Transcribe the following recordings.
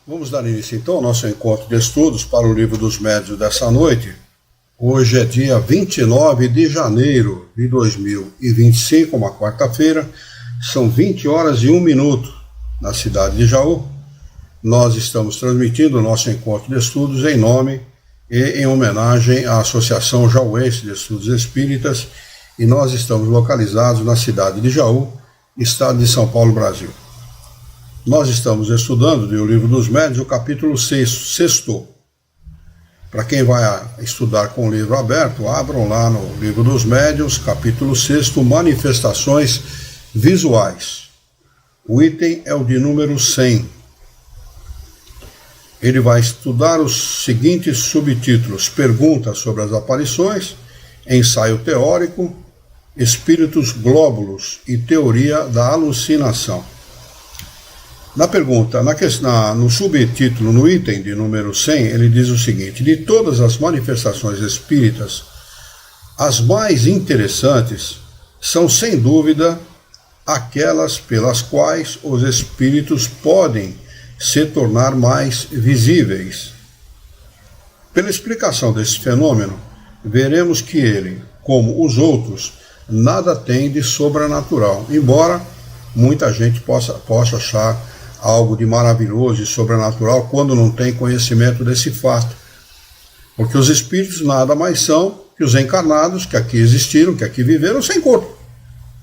Vamos dar início então ao nosso encontro de estudos para o Livro dos Médiuns dessa noite. Hoje é dia 29 de janeiro de 2025, uma quarta-feira. São 20 horas e 1 minuto na cidade de Jaú. Nós estamos transmitindo o nosso encontro de estudos em nome e em homenagem à Associação Jauense de Estudos Espíritas, e nós estamos localizados na cidade de Jaú, estado de São Paulo, Brasil. Nós estamos estudando do Livro dos Médiuns, o capítulo 6. Para quem vai estudar com o livro aberto, abram lá no Livro dos Médiuns, capítulo 6, Manifestações Visuais. O item é o de número 100. Ele vai estudar os seguintes subtítulos: Perguntas sobre as aparições, Ensaio teórico, Espíritos glóbulos e Teoria da alucinação. Na pergunta, no subtítulo, no item de número 100, ele diz o seguinte: de todas as manifestações espíritas, as mais interessantes são, sem dúvida, aquelas pelas quais os espíritos podem se tornar mais visíveis. Pela explicação desse fenômeno, veremos que ele, como os outros, nada tem de sobrenatural, embora muita gente possa achar algo de maravilhoso e sobrenatural quando não tem conhecimento desse fato. Porque os espíritos nada mais são que os encarnados que aqui existiram, que aqui viveram sem corpo.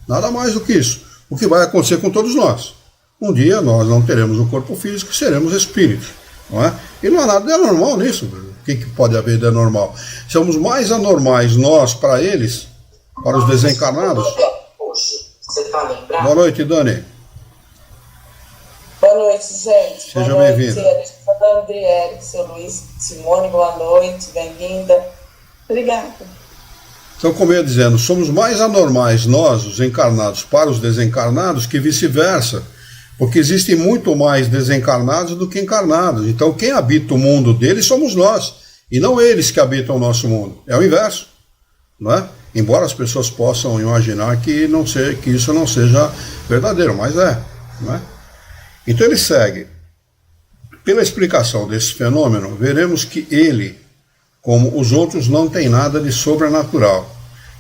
Nada mais do que isso. O que vai acontecer com todos nós. Um dia nós não teremos um corpo físico e seremos espíritos. Não é? E não há nada de anormal nisso. O que pode haver de anormal? Somos mais anormais nós para eles, para os desencarnados. Boa noite, Dani. Boa noite, gente. Seja bem-vinda. Andriele, seu Luiz, Simone, boa noite, bem-vinda. Obrigada. Então, como eu ia dizendo, somos mais anormais nós, os encarnados, para os desencarnados, que vice-versa. Porque existem muito mais desencarnados do que encarnados. Então, quem habita o mundo deles somos nós, e não eles que habitam o nosso mundo. É o inverso, não é? Embora as pessoas possam imaginar que isso não seja verdadeiro, mas é, não é? Então ele segue. Pela explicação desse fenômeno, veremos que ele, como os outros, não tem nada de sobrenatural.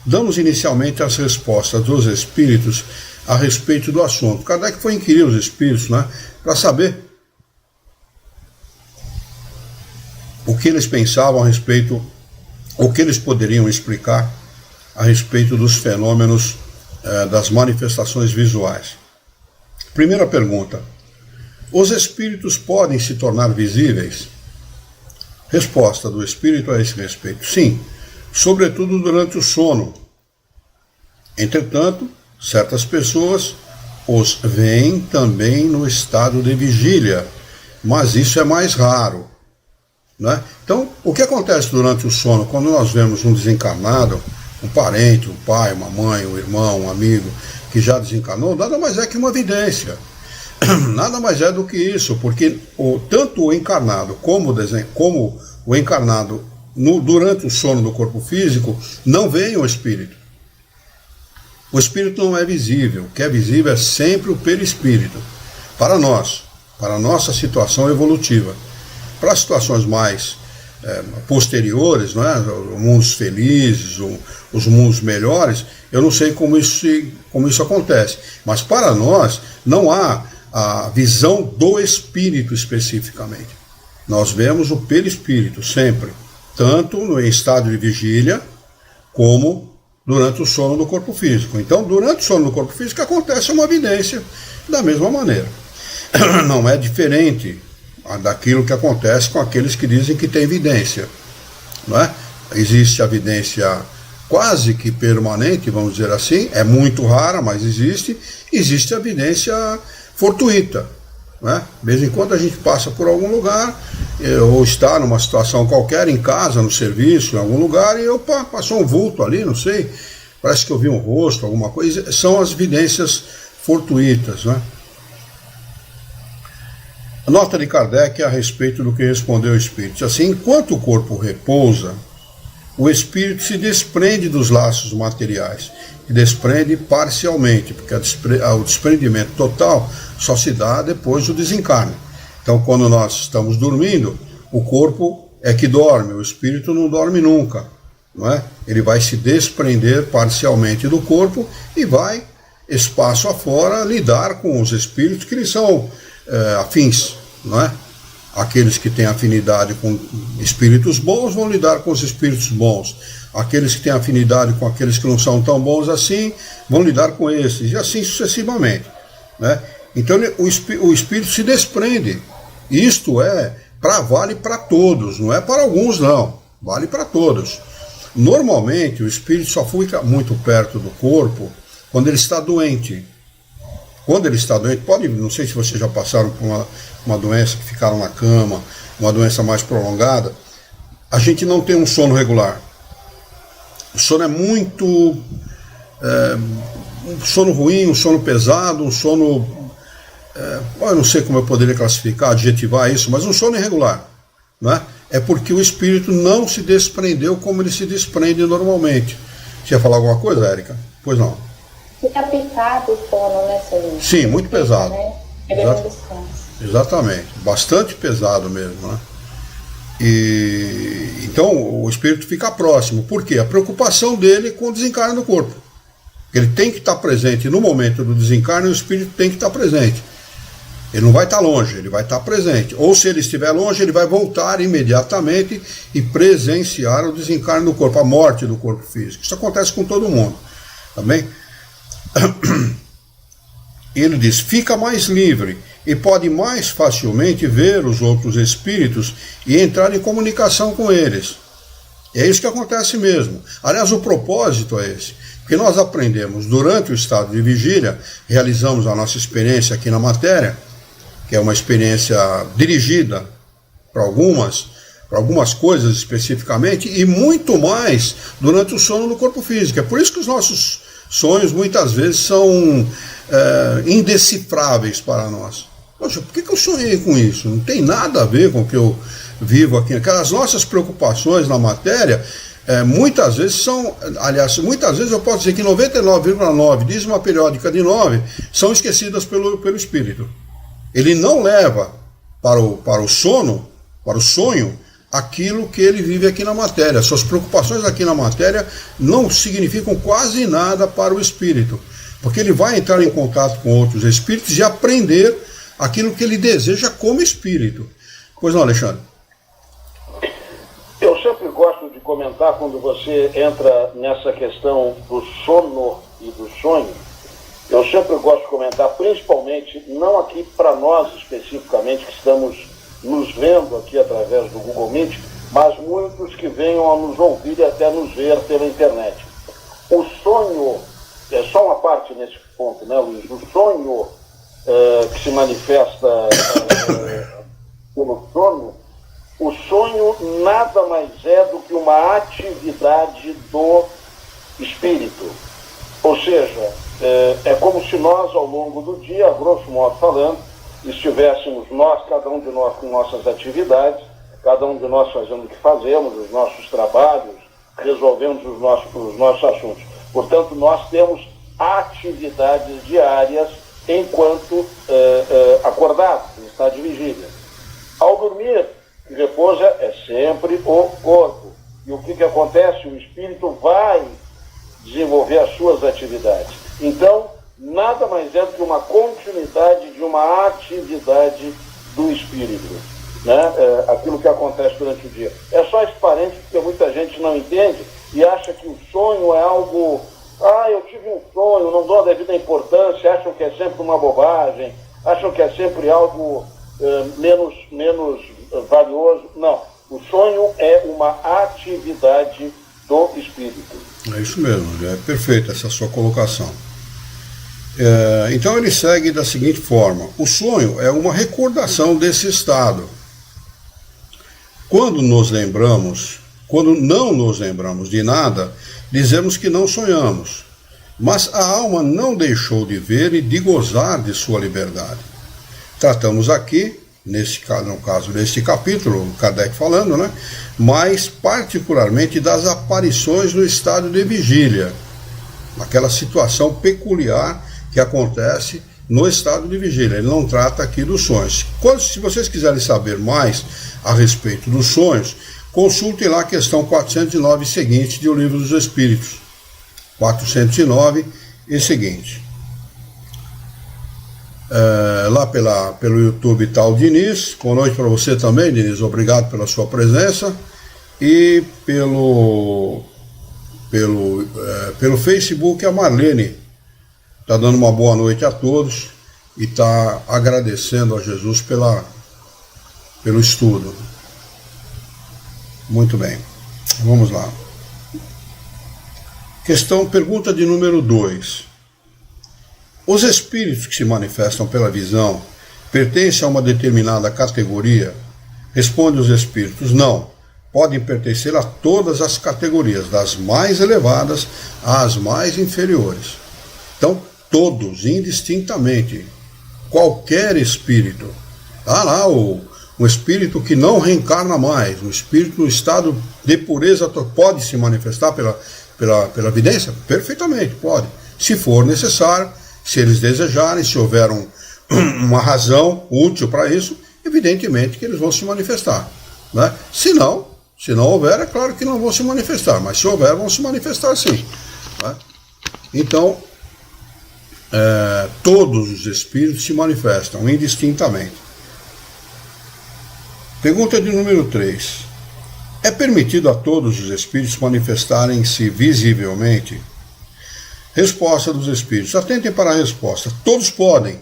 Damos inicialmente as respostas dos espíritos a respeito do assunto. Kardec foi inquirir os espíritos, né, para saber o que eles pensavam a respeito, o que eles poderiam explicar a respeito dos fenômenos das manifestações visuais. Primeira pergunta: os espíritos podem se tornar visíveis? Resposta do espírito a esse respeito: sim, sobretudo durante o sono. Entretanto, certas pessoas os veem também no estado de vigília, mas isso é mais raro, né? Então, o que acontece durante o sono, quando nós vemos um desencarnado, um parente, um pai, uma mãe, um irmão, um amigo que já desencarnou, nada mais é que uma evidência. Nada mais é do que isso, porque tanto o encarnado como o encarnado durante o sono do corpo físico não veem o espírito. O espírito não é visível. O que é visível é sempre o perispírito. Para nós, para a nossa situação evolutiva. Para as situações mais posteriores, não é? Os mundos felizes, os mundos melhores, eu não sei como isso acontece. Mas para nós não há a visão do espírito especificamente. Nós vemos o perispírito sempre, tanto no estado de vigília, como durante o sono do corpo físico. Então, durante o sono do corpo físico acontece uma evidência da mesma maneira. Não é diferente daquilo que acontece com aqueles que dizem que tem evidência, não é? Existe a evidência quase que permanente, vamos dizer assim, é muito rara, mas existe a evidência fortuita, né? De vez em quando a gente passa por algum lugar, ou está numa situação qualquer, em casa, no serviço, em algum lugar, e passou um vulto ali, não sei, parece que eu vi um rosto, alguma coisa. São as evidências fortuitas, né? A nota de Kardec a respeito do que respondeu o espírito: assim, enquanto o corpo repousa, o espírito se desprende dos laços materiais, e desprende parcialmente, porque o desprendimento total só se dá depois do desencarne. Então, quando nós estamos dormindo, o corpo é que dorme, o espírito não dorme nunca, não é? Ele vai se desprender parcialmente do corpo e vai, espaço afora, lidar com os espíritos que lhes são afins, não é? Aqueles que têm afinidade com espíritos bons vão lidar com os espíritos bons. Aqueles que têm afinidade com aqueles que não são tão bons assim, vão lidar com esses, e assim sucessivamente, né? Então o espírito se desprende. Isto vale para todos, não é para alguns não, vale para todos. Normalmente o espírito só fica muito perto do corpo quando ele está doente. Quando ele está doente, não sei se vocês já passaram por uma doença, que ficaram na cama, uma doença mais prolongada, a gente não tem um sono regular. O sono é muito... um sono ruim, um sono pesado, um sono... eu não sei como eu poderia classificar, adjetivar isso, mas um sono irregular, né? É porque o espírito não se desprendeu como ele se desprende normalmente. Você ia falar alguma coisa, Érica? Pois não. Fica picado o sono, né, Celino? Sim, muito pesado. Né? Ele não descansa. Exatamente, bastante pesado mesmo, né? E então o espírito fica próximo. Por quê? A preocupação dele com o desencarne do corpo. Ele tem que estar presente no momento do desencarne, o espírito tem que estar presente. Ele não vai estar longe, ele vai estar presente. Ou se ele estiver longe, ele vai voltar imediatamente e presenciar o desencarne do corpo, a morte do corpo físico. Isso acontece com todo mundo. Tá bem? Ele diz, fica mais livre e pode mais facilmente ver os outros espíritos e entrar em comunicação com eles. É isso que acontece mesmo. Aliás, o propósito é esse. Porque nós aprendemos durante o estado de vigília, realizamos a nossa experiência aqui na matéria, que é uma experiência dirigida para algumas coisas especificamente, e muito mais durante o sono no corpo físico. É por isso que os nossos sonhos muitas vezes são indecifráveis para nós. Poxa, por que eu sonhei com isso? Não tem nada a ver com o que eu vivo aqui. Aquelas nossas preocupações na matéria, muitas vezes muitas vezes eu posso dizer que 99,9, dízima periódica de 9, são esquecidas pelo espírito. Ele não leva para o sono, para o sonho, aquilo que ele vive aqui na matéria. Suas preocupações aqui na matéria não significam quase nada para o espírito, porque ele vai entrar em contato com outros espíritos e aprender aquilo que ele deseja como espírito. Pois não, Alexandre? Eu sempre gosto de comentar quando você entra nessa questão do sono e do sonho. Eu sempre gosto de comentar, principalmente, não aqui para nós especificamente, que estamos nos vendo aqui através do Google Meet, mas muitos que venham a nos ouvir e até nos ver pela internet. O sonho, é só uma parte nesse ponto, né, Luiz? O sonho que se manifesta pelo sono, o sonho nada mais é do que uma atividade do espírito. Ou seja, é como se nós, ao longo do dia, grosso modo falando, estivéssemos cada um de nós com nossas atividades, cada um de nós fazendo o que fazemos, os nossos trabalhos, resolvendo os nossos assuntos. Portanto, nós temos atividades diárias enquanto acordados, em estado de vigília. Ao dormir, que repousa é sempre o corpo. E o que acontece? O espírito vai desenvolver as suas atividades. Então, nada mais é do que uma continuidade de uma atividade do espírito, né? Aquilo que acontece durante o dia. É só esse parênteses porque muita gente não entende e acha que o sonho é algo... eu tive um sonho, não dou a devida importância, acham que é sempre uma bobagem, acham que é sempre algo menos valioso. Não, o sonho é uma atividade do espírito. É isso mesmo, é perfeita essa sua colocação. Então ele segue da seguinte forma: o sonho é uma recordação desse estado. Quando não nos lembramos de nada, dizemos que não sonhamos, mas a alma não deixou de ver e de gozar de sua liberdade. Tratamos aqui, no caso deste capítulo, Kardec falando, né, mais particularmente das aparições no estado de vigília, aquela situação peculiar que acontece no estado de vigília. Ele não trata aqui dos sonhos. Se vocês quiserem saber mais a respeito dos sonhos, consultem lá a questão 409 seguinte de O Livro dos Espíritos. 409 e seguinte. Lá pelo YouTube tá o Diniz. Boa noite para você também, Diniz. Obrigado pela sua presença. E pelo Facebook, a Marlene está dando uma boa noite a todos e está agradecendo a Jesus pelo estudo. Muito bem, vamos lá. Pergunta de número 2. Os espíritos que se manifestam pela visão pertencem a uma determinada categoria? Responde os espíritos: não. Podem pertencer a todas as categorias, das mais elevadas às mais inferiores. Então, todos, indistintamente, qualquer espírito. Lá um espírito que não reencarna mais, um espírito no estado de pureza, pode se manifestar pela vidência? Perfeitamente, pode. Se for necessário, se eles desejarem, se houver uma razão útil para isso, evidentemente que eles vão se manifestar. Né? Se não houver, é claro que não vão se manifestar, mas se houver, vão se manifestar sim. Né? Então, todos os espíritos se manifestam indistintamente. Pergunta de número 3. É permitido a todos os espíritos manifestarem-se visivelmente? Resposta dos espíritos. Atentem para a resposta. Todos podem,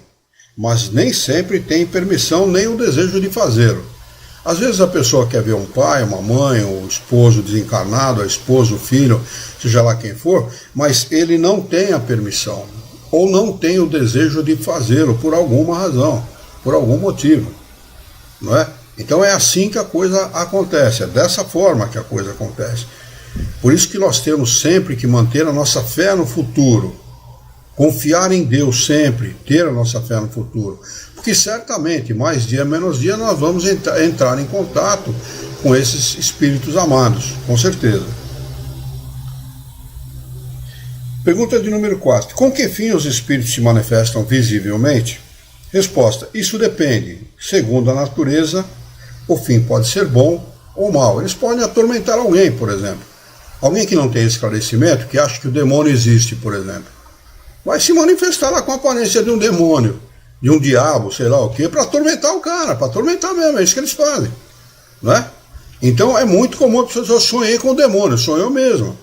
mas nem sempre têm permissão nem o desejo de fazê-lo. Às vezes a pessoa quer ver um pai, uma mãe, o esposo desencarnado, a esposa, o filho, seja lá quem for, mas ele não tem a permissão, ou não tem o desejo de fazê-lo por alguma razão, por algum motivo. Não é? Então é assim que a coisa acontece, é dessa forma que a coisa acontece. Por isso que nós temos sempre que manter a nossa fé no futuro, confiar em Deus sempre, ter a nossa fé no futuro, porque certamente, mais dia menos dia, nós vamos entrar em contato com esses espíritos amados, com certeza. Pergunta de número 4. Com que fim os espíritos se manifestam visivelmente? Resposta. Isso depende. Segundo a natureza, o fim pode ser bom ou mau. Eles podem atormentar alguém, por exemplo. Alguém que não tem esclarecimento, que acha que o demônio existe, por exemplo, vai se manifestar lá com a aparência de um demônio, de um diabo, sei lá o quê, para atormentar o cara, para atormentar mesmo, é isso que eles fazem. Não é? Então é muito comum a pessoa dizer: eu sonhei com o demônio, sonhou mesmo.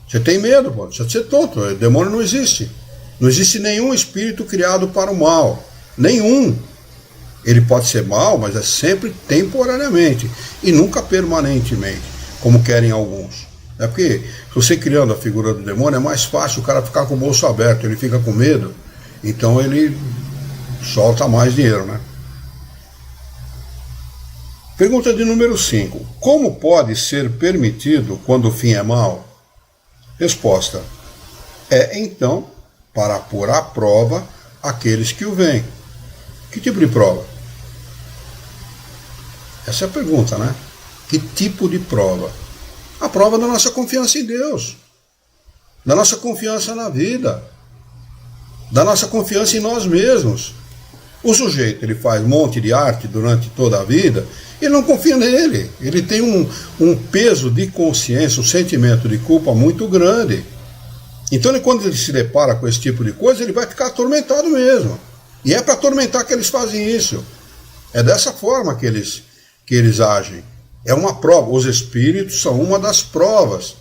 Você tem medo, pode ser tonto, o demônio não existe. Não existe nenhum espírito criado para o mal, nenhum. Ele pode ser mau, mas é sempre temporariamente e nunca permanentemente, como querem alguns. É porque se você criando a figura do demônio, é mais fácil o cara ficar com o bolso aberto, ele fica com medo, então ele solta mais dinheiro, né? Pergunta de número 5. Como pode ser permitido quando o fim é mau? Resposta. É então para pôr à prova aqueles que o veem. Que tipo de prova? Essa é a pergunta, né? Que tipo de prova? A prova da nossa confiança em Deus, da nossa confiança na vida, da nossa confiança em nós mesmos. O sujeito, ele faz um monte de arte durante toda a vida, ele não confia nele, ele tem um peso de consciência, um sentimento de culpa muito grande. Então, quando ele se depara com esse tipo de coisa, ele vai ficar atormentado mesmo. E é para atormentar que eles fazem isso. É dessa forma que eles agem. É uma prova. Os espíritos são uma das provas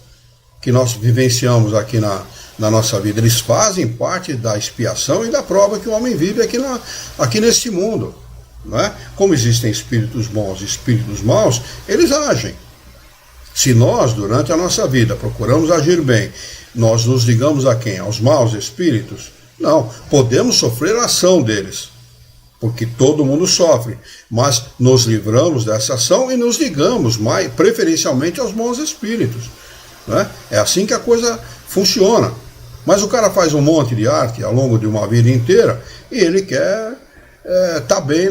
que nós vivenciamos aqui na nossa vida. Eles fazem parte da expiação e da prova que o homem vive aqui neste mundo. Não é? Como existem espíritos bons e espíritos maus, eles agem. Se nós, durante a nossa vida, procuramos agir bem, nós nos ligamos a quem? Aos maus espíritos? Não, podemos sofrer a ação deles, porque todo mundo sofre, mas nos livramos dessa ação e nos ligamos preferencialmente aos bons espíritos. Né? É assim que a coisa funciona. Mas o cara faz um monte de arte ao longo de uma vida inteira e ele quer tá bem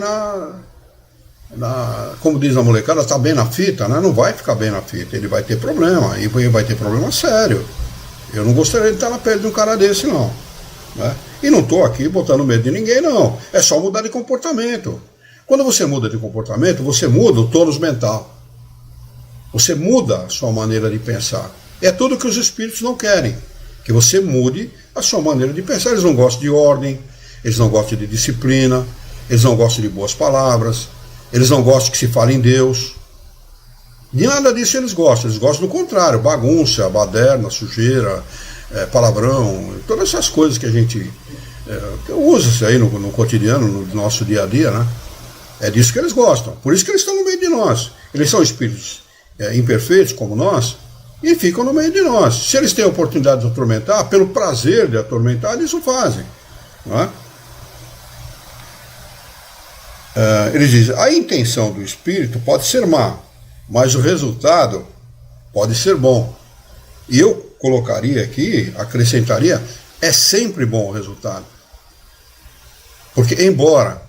como diz a molecada, tá bem na fita, né? Não vai ficar bem na fita, ele vai ter problema, e vai ter problema sério. Eu não gostaria de estar na pele de um cara desse, não. Né? E não estou aqui botando medo de ninguém, não. É só mudar de comportamento. Quando você muda de comportamento, você muda o tônus mental. Você muda a sua maneira de pensar. É tudo que os espíritos não querem. Que você mude a sua maneira de pensar. Eles não gostam de ordem, eles não gostam de disciplina, eles não gostam de boas palavras, eles não gostam que se fale em Deus. De nada disso eles gostam do contrário, bagunça, baderna, sujeira, palavrão, todas essas coisas que a gente usa isso aí no cotidiano, no nosso dia a dia, né? É disso que eles gostam, por isso que eles estão no meio de nós. Eles são espíritos imperfeitos como nós e ficam no meio de nós. Se eles têm a oportunidade de atormentar, pelo prazer de atormentar, eles o fazem, não é? Eles dizem, a intenção do espírito pode ser má, mas o resultado pode ser bom. E eu colocaria aqui, acrescentaria, é sempre bom o resultado. Porque embora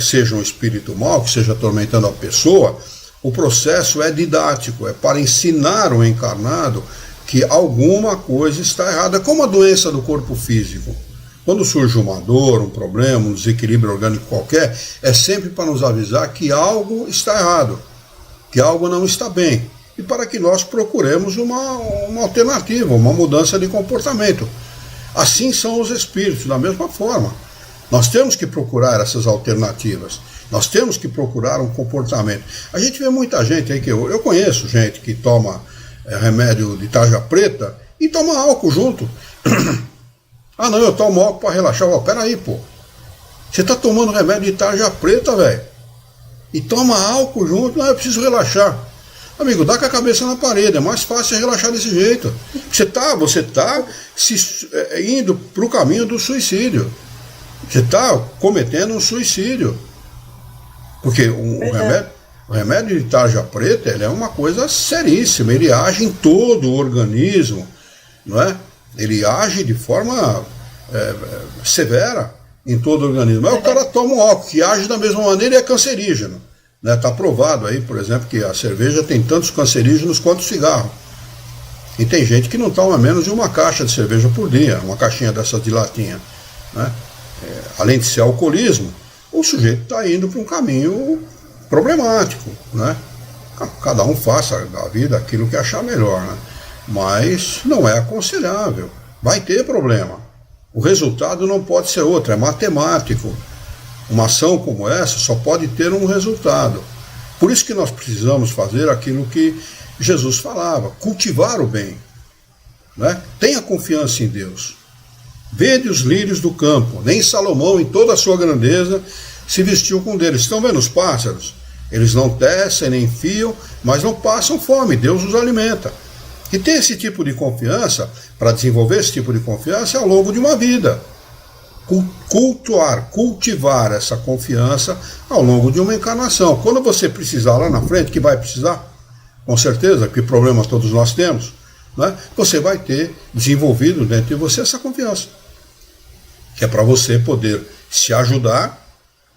seja um espírito mau, que esteja atormentando a pessoa, o processo é didático, é para ensinar o encarnado que alguma coisa está errada, como a doença do corpo físico. Quando surge uma dor, um problema, um desequilíbrio orgânico qualquer, é sempre para nos avisar que algo está errado, que algo não está bem, e para que nós procuremos uma alternativa, uma mudança de comportamento. Assim são os espíritos, da mesma forma. Nós temos que procurar essas alternativas, nós temos que procurar um comportamento. A gente vê muita gente aí, que eu conheço gente que toma remédio de tarja preta e toma álcool junto. Ah não, eu tomo álcool para relaxar. Peraí, pô, você está tomando remédio de tarja preta, velho, e toma álcool junto. Não, eu preciso relaxar. Amigo, dá com a cabeça na parede, é mais fácil relaxar desse jeito. Você está indo para o caminho do suicídio. Você está cometendo um suicídio. Porque o remédio de tarja preta, ele é uma coisa seríssima, ele age em todo o organismo, não é? Ele age de forma severa em todo o organismo. Aí o cara toma um álcool que age da mesma maneira e é cancerígeno. Está provado aí, por exemplo, que a cerveja tem tantos cancerígenos quanto o cigarro. E tem gente que não toma menos de uma caixa de cerveja por dia, uma caixinha dessas de latinha, né? Além de ser alcoolismo, o sujeito está indo para um caminho problemático, né? Cada um faça da vida aquilo que achar melhor, né? Mas não é aconselhável, vai ter problema. O resultado não pode ser outro, é matemático. Uma ação como essa só pode ter um resultado. Por isso que nós precisamos fazer aquilo que Jesus falava, cultivar o bem, né? Tenha confiança em Deus. Vede os lírios do campo, nem Salomão em toda a sua grandeza se vestiu com deles. Estão vendo os pássaros? Eles não tecem nem fiam, mas não passam fome, Deus os alimenta. E ter esse tipo de confiança, para desenvolver esse tipo de confiança, é ao longo de uma vida. Cultivar essa confiança ao longo de uma encarnação. Quando você precisar lá na frente, que vai precisar, com certeza, que problema todos nós temos, né? Você vai ter desenvolvido dentro de você essa confiança, que é para você poder se ajudar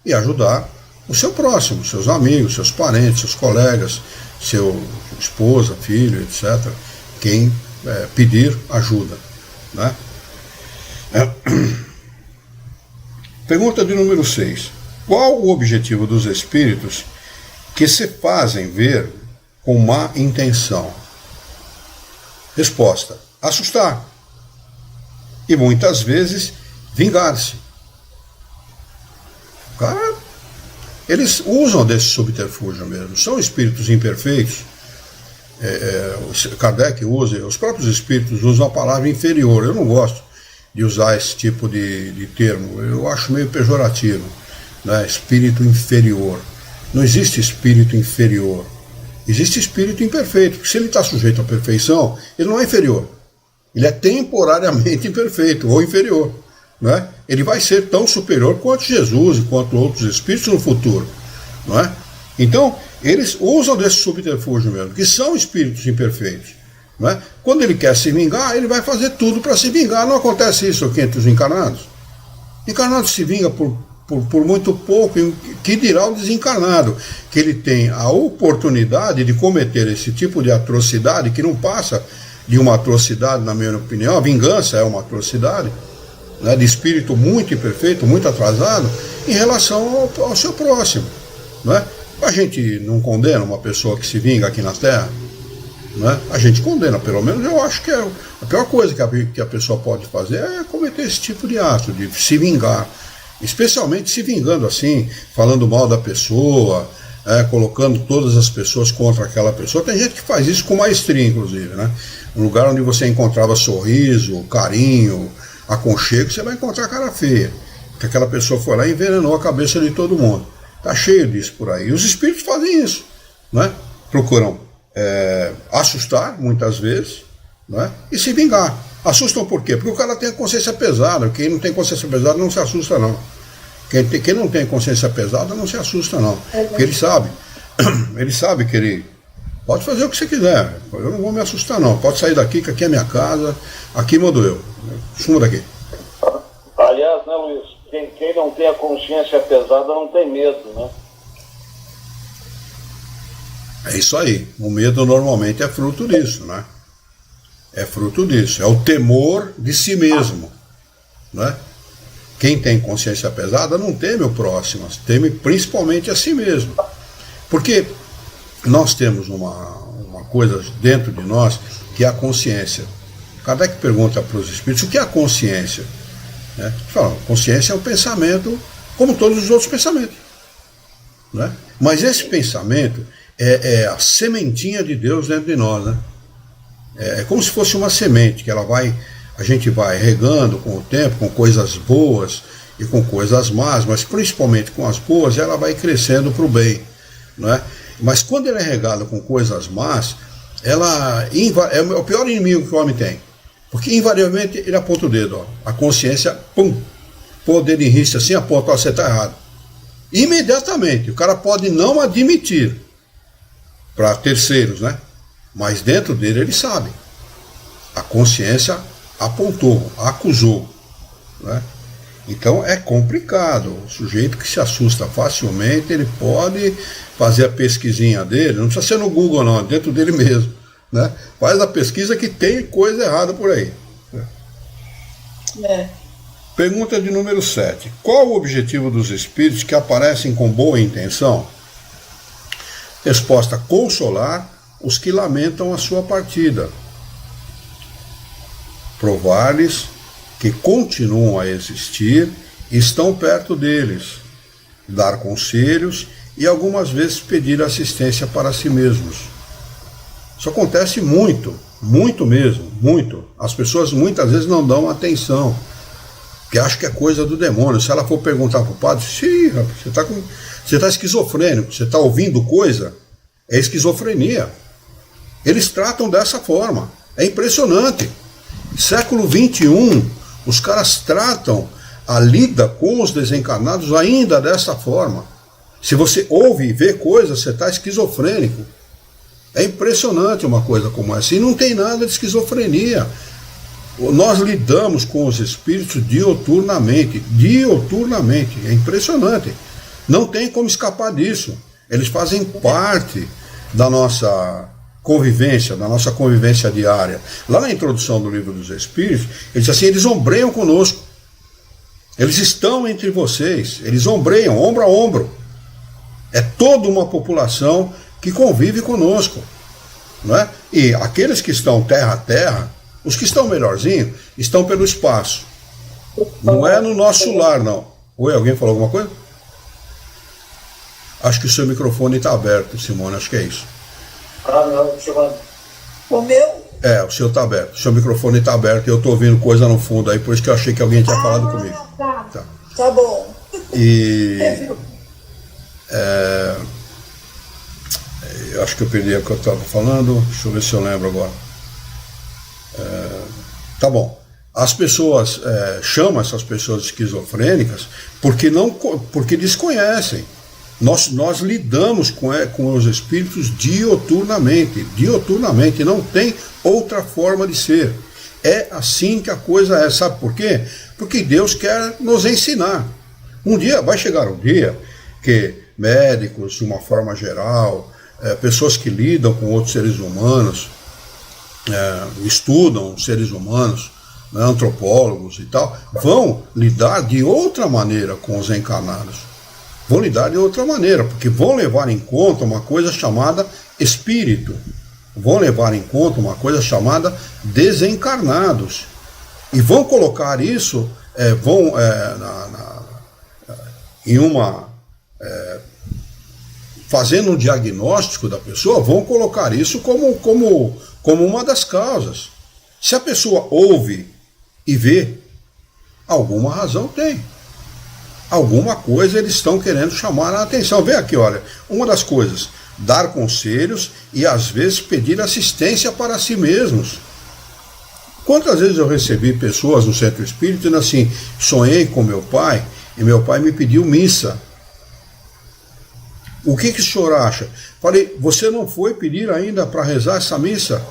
e ajudar o seu próximo, seus amigos, seus parentes, seus colegas, sua esposa, filho, etc. Quem pedir ajuda, né? Pergunta de número 6. Qual o objetivo dos espíritos que se fazem ver com má intenção? Resposta: assustar. E muitas vezes vingar-se. Cara, eles usam desse subterfúgio mesmo. São espíritos imperfeitos. Kardec usa, os próprios espíritos usam a palavra inferior. Eu não gosto de usar esse tipo de termo. Eu acho meio pejorativo, né? Espírito inferior. Não existe espírito inferior. Existe espírito imperfeito, porque se ele está sujeito à perfeição, ele não é inferior. Ele é temporariamente imperfeito ou inferior, né? Ele vai ser tão superior quanto Jesus e quanto outros espíritos no futuro, não é? Então, eles usam desse subterfúgio mesmo, que são espíritos imperfeitos, não é? Quando ele quer se vingar, ele vai fazer tudo para se vingar. Não acontece isso aqui entre os encarnados? Encarnado se vinga por muito pouco, que dirá o desencarnado, que ele tem a oportunidade de cometer esse tipo de atrocidade, que não passa de uma atrocidade, na minha opinião. A vingança é uma atrocidade, né, de espírito muito imperfeito, muito atrasado, em relação ao seu próximo. Né? A gente não condena uma pessoa que se vinga aqui na Terra, né? A gente condena, pelo menos eu acho que a pior coisa que a pessoa pode fazer é cometer esse tipo de ato, de se vingar, especialmente se vingando assim, falando mal da pessoa, colocando todas as pessoas contra aquela pessoa. Tem gente que faz isso com maestria, inclusive, né? Um lugar onde você encontrava sorriso, carinho, aconchego, você vai encontrar cara feia, porque aquela pessoa foi lá e envenenou a cabeça de todo mundo. Tá cheio disso por aí. E os espíritos fazem isso, né? Procuram assustar, muitas vezes, né? E se vingar. Assustam por quê? Porque o cara tem a consciência pesada. Quem não tem consciência pesada não se assusta, não. Quem não tem consciência pesada não se assusta, não. Porque ele sabe que ele pode fazer o que você quiser. Eu não vou me assustar, não. Pode sair daqui, que aqui é minha casa, aqui mando eu. Suma daqui. Aliás, né, Luiz, quem não tem a consciência pesada não tem medo, né? É isso aí. O medo normalmente é fruto disso, né? É fruto disso. É o temor de si mesmo, né? Quem tem consciência pesada não teme o próximo, teme principalmente a si mesmo. Porque nós temos uma coisa dentro de nós que é a consciência. Kardec pergunta para os espíritos o que é a consciência. Né? Fala, consciência é um pensamento como todos os outros pensamentos. Né? Mas esse pensamento é a sementinha de Deus dentro de nós. Né? É como se fosse uma semente que a gente vai regando com o tempo, com coisas boas e com coisas más, mas principalmente com as boas, ela vai crescendo para o bem. Né? Mas quando ela é regada com coisas más, é o pior inimigo que o homem tem. Porque invariavelmente ele aponta o dedo. Ó. A consciência, pum, pô o dedo em risco assim, aponta, ó, você está errado. Imediatamente, o cara pode não admitir para terceiros, né? Mas dentro dele ele sabe. A consciência apontou, acusou. Né? Então é complicado. O sujeito que se assusta facilmente, ele pode fazer a pesquisinha dele, não precisa ser no Google não, é dentro dele mesmo. Né? Faz a pesquisa que tem coisa errada por aí. Pergunta de número 7. Qual o objetivo dos espíritos que aparecem com boa intenção? Resposta: consolar os que lamentam a sua partida. Provar-lhes que continuam a existir e estão perto deles. Dar conselhos e algumas vezes pedir assistência para si mesmos. Isso acontece muito, muito mesmo, muito. As pessoas muitas vezes não dão atenção, porque acham que é coisa do demônio. Se ela for perguntar para o padre, sim, você está esquizofrênico, você está ouvindo coisa, é esquizofrenia. Eles tratam dessa forma, é impressionante. Século XXI, os caras tratam a lida com os desencarnados ainda dessa forma. Se você ouve e vê coisas, você está esquizofrênico. É impressionante uma coisa como essa. E não tem nada de esquizofrenia. Nós lidamos com os espíritos dioturnamente. Dioturnamente. É impressionante. Não tem como escapar disso. Eles fazem parte da nossa convivência diária. Lá na introdução do Livro dos Espíritos, ele diz assim, eles ombreiam conosco. Eles estão entre vocês. Eles ombreiam, ombro a ombro. É toda uma população que convive conosco, não é? E aqueles que estão terra a terra, os que estão melhorzinho, estão pelo espaço. Não é no nosso lar, não. Oi, alguém falou alguma coisa? Acho que o seu microfone está aberto, Simone, acho que é isso. Ah, não, Simone. O meu? O seu está aberto. O seu microfone está aberto e eu estou ouvindo coisa no fundo aí, por isso que eu achei que alguém tinha falado comigo. Tá bom. E... eu acho que eu perdi o que eu estava falando. Deixa eu ver se eu lembro agora. Tá bom. As pessoas chamam essas pessoas esquizofrênicas porque desconhecem. Nós lidamos com os espíritos dioturnamente. Dioturnamente, não tem outra forma de ser. É assim que a coisa é. Sabe por quê? Porque Deus quer nos ensinar. Vai chegar um dia que médicos, de uma forma geral, pessoas que lidam com outros seres humanos, estudam seres humanos, né, antropólogos e tal, vão lidar de outra maneira com os encarnados. Vão lidar de outra maneira, porque vão levar em conta uma coisa chamada espírito. Vão levar em conta uma coisa chamada desencarnados. E vão colocar isso, fazendo um diagnóstico da pessoa, vão colocar isso como uma das causas. Se a pessoa ouve e vê, alguma razão tem. Alguma coisa eles estão querendo chamar a atenção. Vem aqui, olha, uma das coisas, dar conselhos e às vezes pedir assistência para si mesmos. Quantas vezes eu recebi pessoas no centro espírita dizendo assim, sonhei com meu pai e meu pai me pediu missa. O que o senhor acha? Falei, você não foi pedir ainda para rezar essa missa?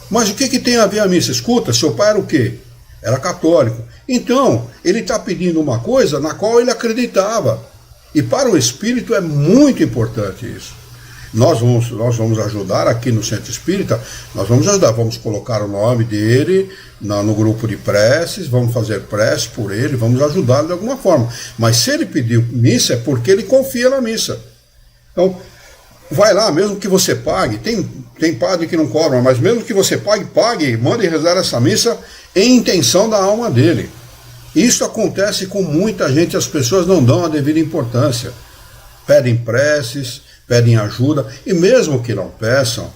Mas o que tem a ver a missa? Escuta, seu pai era o quê? Era católico. Então, ele está pedindo uma coisa na qual ele acreditava. E para o espírito é muito importante isso. Nós vamos ajudar aqui no Centro Espírita, nós vamos ajudar, vamos colocar o nome dele no grupo de preces, vamos fazer prece por ele, vamos ajudá-lo de alguma forma. Mas se ele pediu missa é porque ele confia na missa. Então, vai lá, mesmo que você pague, tem padre que não cobra, mas mesmo que você pague, mande rezar essa missa em intenção da alma dele. Isso acontece com muita gente, as pessoas não dão a devida importância. Pedem preces, pedem ajuda, e mesmo que não peçam,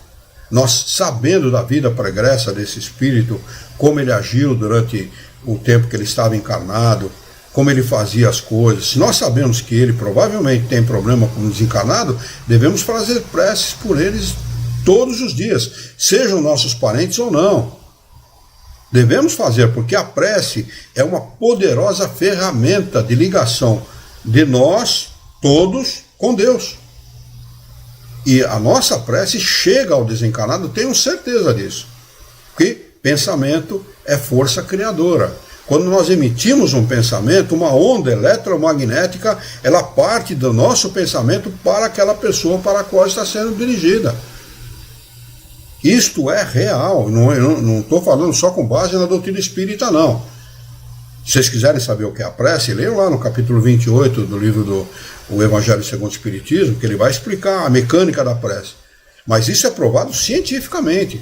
nós sabendo da vida pregressa desse espírito, como ele agiu durante o tempo que ele estava encarnado, como ele fazia as coisas, se nós sabemos que ele provavelmente tem problema com o desencarnado, devemos fazer preces por eles todos os dias, sejam nossos parentes ou não. Devemos fazer, porque a prece é uma poderosa ferramenta de ligação de nós, todos, com Deus. E a nossa prece chega ao desencarnado, tenho certeza disso. Porque pensamento é força criadora. Quando nós emitimos um pensamento, uma onda eletromagnética, ela parte do nosso pensamento para aquela pessoa para a qual está sendo dirigida. Isto é real, não estou falando só com base na doutrina espírita, não. Se vocês quiserem saber o que é a prece, leiam lá no capítulo 28 do livro do Evangelho segundo o Espiritismo, que ele vai explicar a mecânica da prece. Mas isso é provado cientificamente.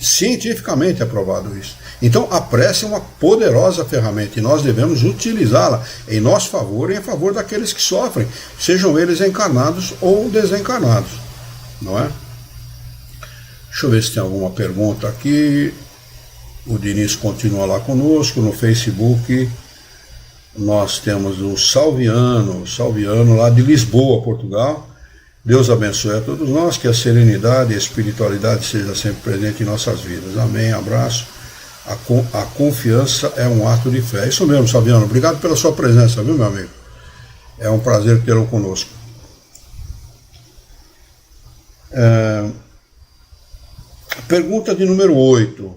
Cientificamente é provado isso. Então a prece é uma poderosa ferramenta e nós devemos utilizá-la em nosso favor e em favor daqueles que sofrem, sejam eles encarnados ou desencarnados. Não é? Deixa eu ver se tem alguma pergunta aqui. O Diniz continua lá conosco. No Facebook nós temos o Salviano lá de Lisboa, Portugal. Deus abençoe a todos nós, que a serenidade e a espiritualidade seja sempre presente em nossas vidas. Amém, abraço. A confiança é um ato de fé. Isso mesmo, Salviano. Obrigado pela sua presença, viu, meu amigo? É um prazer tê-lo conosco. Pergunta de número 8.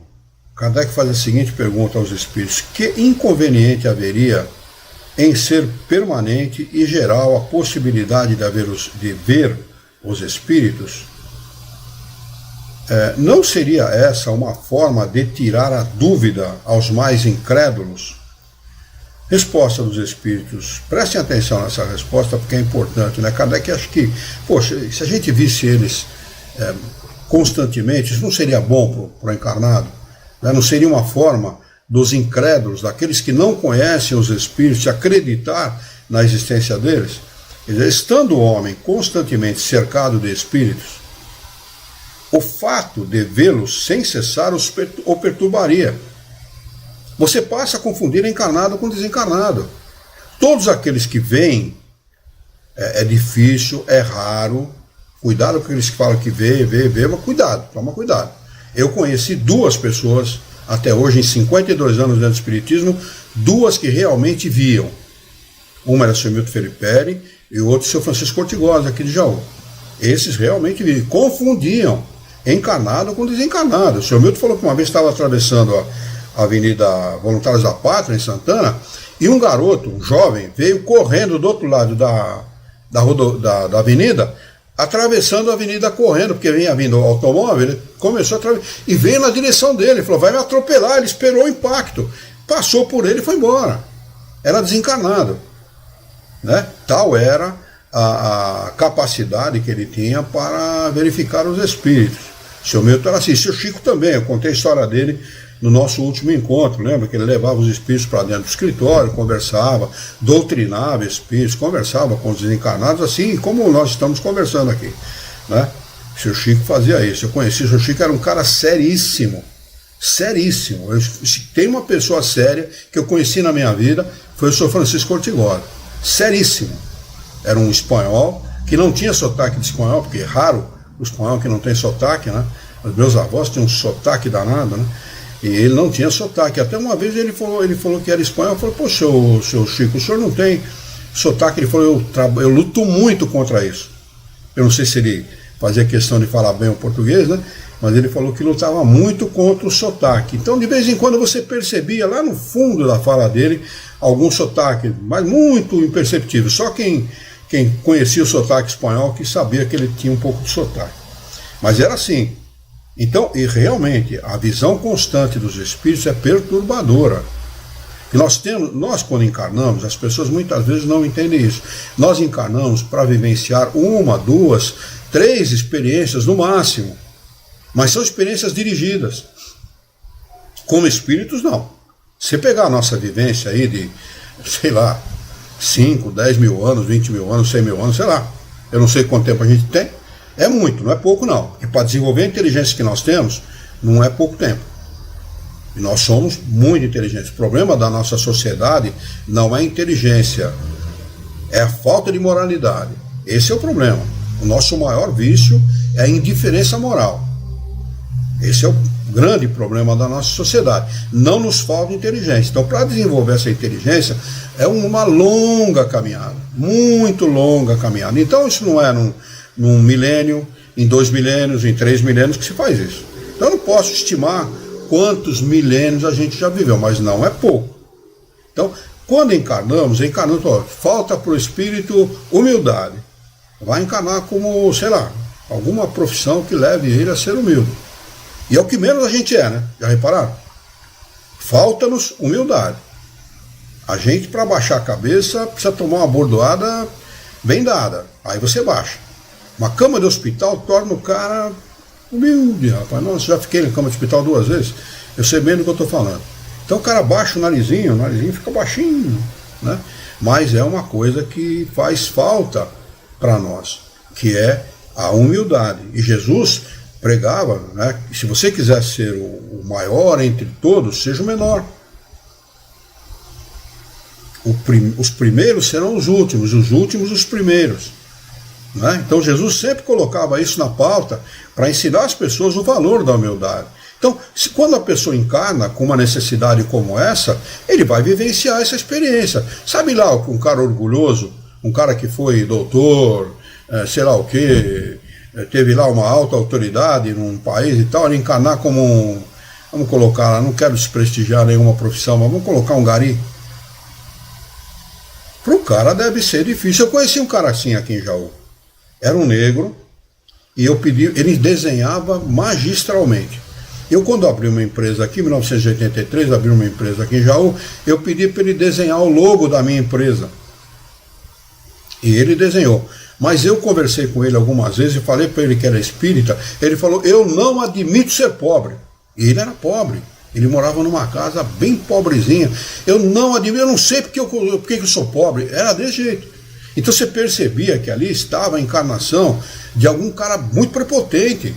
Kardec faz a seguinte pergunta aos espíritos: que inconveniente haveria em ser permanente e geral a possibilidade de ver os espíritos? Não seria essa uma forma de tirar a dúvida aos mais incrédulos? Resposta dos espíritos. Prestem atenção nessa resposta, porque é importante, né? Kardec acha que, poxa, se a gente visse eles constantemente, isso não seria bom para o encarnado? Né? Não seria uma forma dos incrédulos, daqueles que não conhecem os espíritos, de acreditar na existência deles? Quer dizer, estando o homem constantemente cercado de espíritos, o fato de vê-los sem cessar o perturbaria. Você passa a confundir encarnado com desencarnado. Todos aqueles que veem, é difícil, é raro. Cuidado com aqueles que falam que vê, mas cuidado, toma cuidado. Eu conheci 2 pessoas, até hoje, em 52 anos dentro do Espiritismo, 2 que realmente viam. Uma era o Sr. Milton Felipe e o outro o Sr. Francisco Ortigosa, aqui de Jaú. Esses realmente viam, confundiam encarnado com desencarnado. O Sr. Milton falou que uma vez estava atravessando a Avenida Voluntários da Pátria, em Santana, e um garoto, um jovem, veio correndo do outro lado da avenida atravessando a avenida correndo, porque vinha vindo o automóvel, ele começou a atravessar, e veio na direção dele, falou, vai me atropelar, ele esperou o impacto, passou por ele e foi embora. Era desencarnado. Né? Tal era a capacidade que ele tinha para verificar os espíritos. Seu Milton era assim, seu Chico também, eu contei a história dele no nosso último encontro, lembra que ele levava os espíritos para dentro do escritório, conversava, doutrinava espíritos, conversava com os desencarnados, assim como nós estamos conversando aqui, né? Seu Chico fazia isso. Eu conheci o seu Chico, era um cara seríssimo, seríssimo. Se tem uma pessoa séria que eu conheci na minha vida, foi o Sr. Francisco Ortigosa, seríssimo. Era um espanhol que não tinha sotaque de espanhol, porque é raro o espanhol que não tem sotaque, né? Os meus avós tinham um sotaque danado, né? E ele não tinha sotaque. Até uma vez ele falou que era espanhol. Eu falei, poxa, seu Chico, o senhor não tem sotaque? Ele falou, eu luto muito contra isso. Eu não sei se ele fazia questão de falar bem o português, né? Mas ele falou que lutava muito contra o sotaque. Então, de vez em quando, você percebia lá no fundo da fala dele algum sotaque, mas muito imperceptível. Só quem conhecia o sotaque espanhol que sabia que ele tinha um pouco de sotaque. Mas era assim. Então, e realmente, a visão constante dos espíritos é perturbadora. E nós, quando encarnamos, as pessoas muitas vezes não entendem isso. Nós encarnamos para vivenciar 1, 2, 3 experiências no máximo. Mas são experiências dirigidas. Como espíritos, não. Se pegar a nossa vivência aí de, sei lá, 5, 10 mil anos, 20 mil anos, 100 mil anos, sei lá. Eu não sei quanto tempo a gente tem. É muito, não é pouco não. E para desenvolver a inteligência que nós temos, não é pouco tempo. E nós somos muito inteligentes. O problema da nossa sociedade não é inteligência, é a falta de moralidade. Esse é o problema. O nosso maior vício é a indiferença moral. Esse é o grande problema da nossa sociedade. Não nos falta inteligência. Então, para desenvolver essa inteligência, é uma longa caminhada, muito longa caminhada. Então, isso não é num milênio, em 2 milênios, em 3 milênios que se faz isso. Então, eu não posso estimar quantos milênios a gente já viveu, mas não é pouco. Então, quando encarnamos, falta para o espírito humildade. Vai encarnar como, sei lá, alguma profissão que leve ele a ser humilde. E é o que menos a gente é, né? Já repararam? Falta-nos humildade. A gente, para baixar a cabeça, precisa tomar uma bordoada bem dada. Aí você baixa. Uma cama de hospital torna o cara humilde, rapaz. Nossa, já fiquei na cama de hospital 2 vezes. Eu sei bem do que eu estou falando. Então o cara baixa o narizinho fica baixinho, né? Mas é uma coisa que faz falta para nós, que é a humildade. E Jesus pregava, né, que se você quiser ser o maior entre todos, seja o menor. Os primeiros serão os últimos os primeiros. Né? Então Jesus sempre colocava isso na pauta para ensinar as pessoas o valor da humildade. Então, quando a pessoa encarna com uma necessidade como essa, ele vai vivenciar essa experiência. Sabe lá um cara orgulhoso, um cara que foi doutor, sei lá o quê, teve lá uma alta autoridade num país e tal, ele encarnar como vamos colocar lá, não quero desprestigiar nenhuma profissão, mas vamos colocar um gari. Para o cara deve ser difícil. Eu conheci um cara assim aqui em Jaú. Era um negro e eu pedi, ele desenhava magistralmente. Eu, quando abri uma empresa aqui, em 1983, abri uma empresa aqui em Jaú, eu pedi para ele desenhar o logo da minha empresa. E ele desenhou. Mas eu conversei com ele algumas vezes e falei para ele que era espírita. Ele falou, eu não admito ser pobre. E ele era pobre. Ele morava numa casa bem pobrezinha. Eu não admito, eu não sei porque eu sou pobre. Era desse jeito. Então você percebia que ali estava a encarnação de algum cara muito prepotente,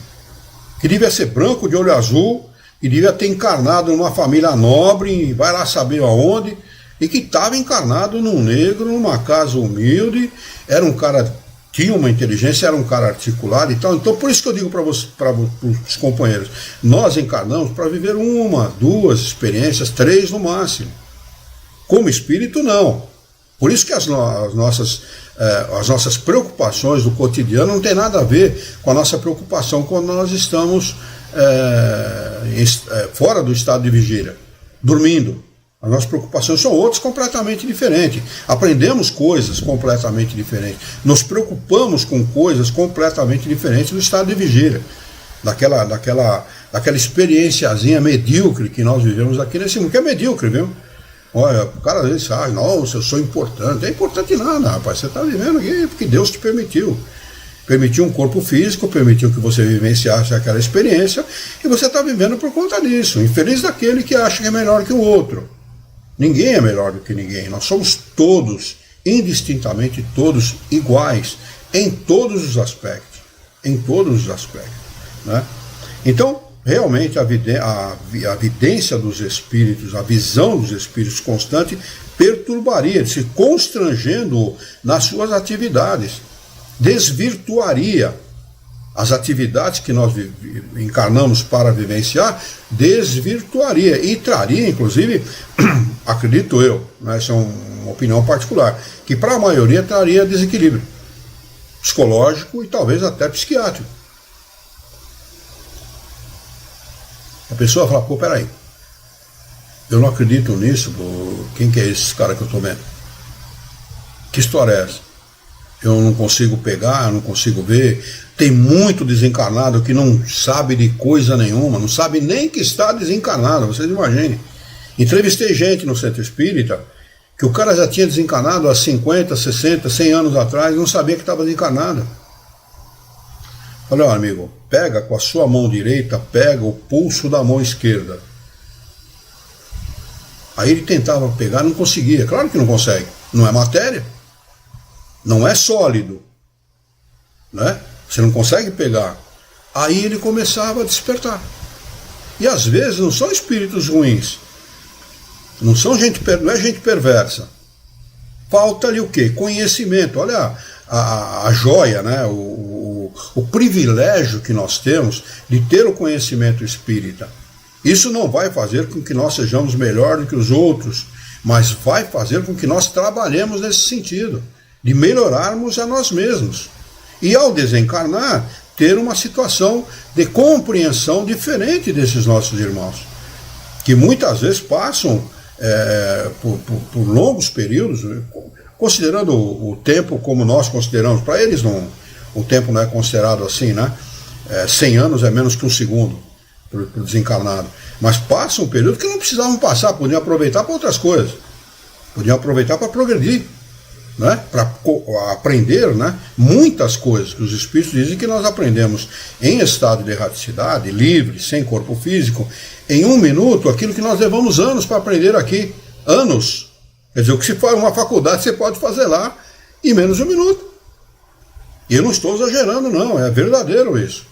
que devia ser branco, de olho azul, e devia ter encarnado numa família nobre, vai lá saber aonde, e que estava encarnado num negro, numa casa humilde, era um cara, tinha uma inteligência, era um cara articulado e tal. Então por isso que eu digo para os companheiros, nós encarnamos para viver 1, 2 experiências, 3 no máximo. Como espírito, não. Por isso que as nossas preocupações do cotidiano não tem nada a ver com a nossa preocupação quando nós estamos fora do estado de vigília, dormindo. As nossas preocupações são outras completamente diferentes. Aprendemos coisas completamente diferentes. Nos preocupamos com coisas completamente diferentes do estado de vigília. Daquela experienciazinha medíocre que nós vivemos aqui nesse mundo, que é medíocre, viu? Olha, o cara às vezes acha, nossa, eu sou importante. Não é importante nada, rapaz. Você está vivendo aqui porque Deus te permitiu. Permitiu um corpo físico, permitiu que você vivenciasse aquela experiência, e você está vivendo por conta disso. Infeliz daquele que acha que é melhor que o outro. Ninguém é melhor do que ninguém. Nós somos todos, indistintamente todos, iguais em todos os aspectos. Em todos os aspectos. Né? Então, realmente, a vidência dos espíritos, a visão dos espíritos constante, perturbaria, se constrangendo nas suas atividades. Desvirtuaria as atividades que nós encarnamos para vivenciar, desvirtuaria e traria, inclusive, acredito eu, né, essa é uma opinião particular, que para a maioria traria desequilíbrio psicológico e talvez até psiquiátrico. A pessoa fala, pô, peraí, eu não acredito nisso, pô, quem que é esse cara que eu estou vendo? Que história é essa? Eu não consigo pegar, eu não consigo ver. Tem muito desencarnado que não sabe de coisa nenhuma, não sabe nem que está desencarnado, vocês imaginem. Entrevistei gente no centro espírita que o cara já tinha desencarnado há 50, 60, 100 anos atrás e não sabia que estava desencarnado. Falei, ó, amigo, pega com a sua mão direita, pega o pulso da mão esquerda. Aí ele tentava pegar, não conseguia. Claro que não consegue, não é matéria. Não é sólido, né? Você não consegue pegar. Aí ele começava a despertar. E às vezes não são espíritos ruins, não é gente perversa. Falta-lhe o quê? Conhecimento. Olha a joia, né? O privilégio que nós temos de ter o conhecimento espírita. Isso não vai fazer com que nós sejamos melhor do que os outros, mas vai fazer com que nós trabalhemos nesse sentido, de melhorarmos a nós mesmos. E ao desencarnar, ter uma situação de compreensão diferente desses nossos irmãos, que muitas vezes passam por longos períodos, considerando o tempo como nós consideramos. Para eles o tempo não é considerado assim, né? 100 anos é menos que um segundo para o desencarnado. Mas passa um período que não precisavam passar, podiam aproveitar para outras coisas, podiam aproveitar para progredir, né, para aprender, né, muitas coisas que os espíritos dizem que nós aprendemos em estado de erraticidade, livre, sem corpo físico, em 1 minuto, aquilo que nós levamos anos para aprender aqui, anos. Quer dizer, o que se faz uma faculdade você pode fazer lá em menos de 1 minuto. E eu não estou exagerando, não, é verdadeiro isso.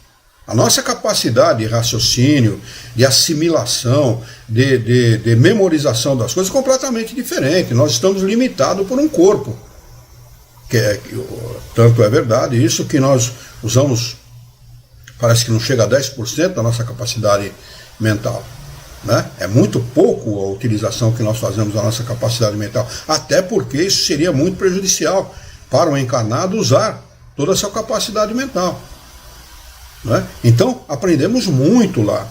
A nossa capacidade de raciocínio, de assimilação, de memorização das coisas é completamente diferente. Nós estamos limitados por um corpo. Tanto é verdade isso que nós usamos, parece que não chega a 10% da nossa capacidade mental, né? É muito pouco a utilização que nós fazemos da nossa capacidade mental, até porque isso seria muito prejudicial para o encarnado usar toda a sua capacidade mental, né? Então aprendemos muito lá.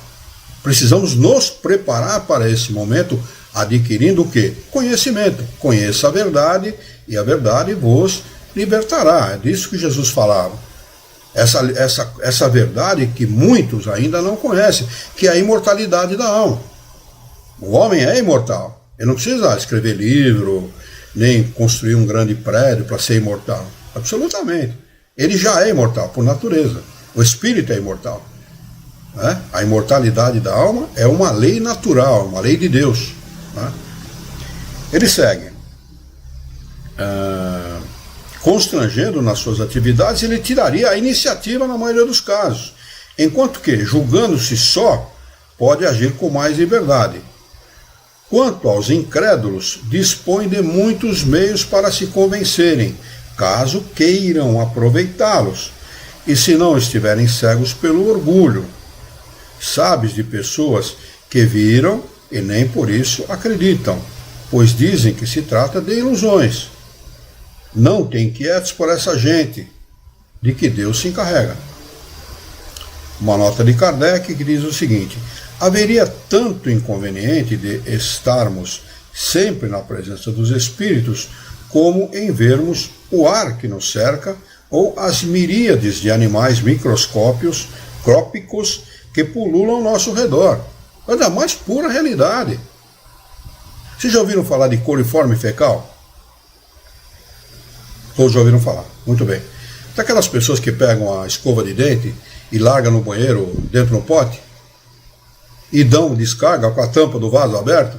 Precisamos nos preparar para esse momento, adquirindo o quê? Conhecimento. Conheça a verdade e a verdade vos libertará. É disso que Jesus falava. Essa verdade que muitos ainda não conhecem, que é a imortalidade da alma. O homem é imortal. Ele não precisa escrever livro, nem construir um grande prédio para ser imortal. Absolutamente. Ele já é imortal, por natureza. O espírito é imortal. Né? A imortalidade da alma é uma lei natural, uma lei de Deus. Né? Ele segue. Constrangendo nas suas atividades, ele tiraria a iniciativa na maioria dos casos, enquanto que, julgando-se só, pode agir com mais liberdade. Quanto aos incrédulos, dispõe de muitos meios para se convencerem, caso queiram aproveitá-los, e se não estiverem cegos pelo orgulho. Sabes de pessoas que viram e nem por isso acreditam, pois dizem que se trata de ilusões. Não te inquietes por essa gente, de que Deus se encarrega. Uma nota de Kardec que diz o seguinte: haveria tanto inconveniente de estarmos sempre na presença dos espíritos, como em vermos o ar que nos cerca ou as miríades de animais microscópicos que pululam ao nosso redor. É da mais pura realidade. Vocês já ouviram falar de coliforme fecal? Todos já ouviram falar. Muito bem. Daquelas pessoas que pegam a escova de dente e largam no banheiro dentro do pote e dão descarga com a tampa do vaso aberto,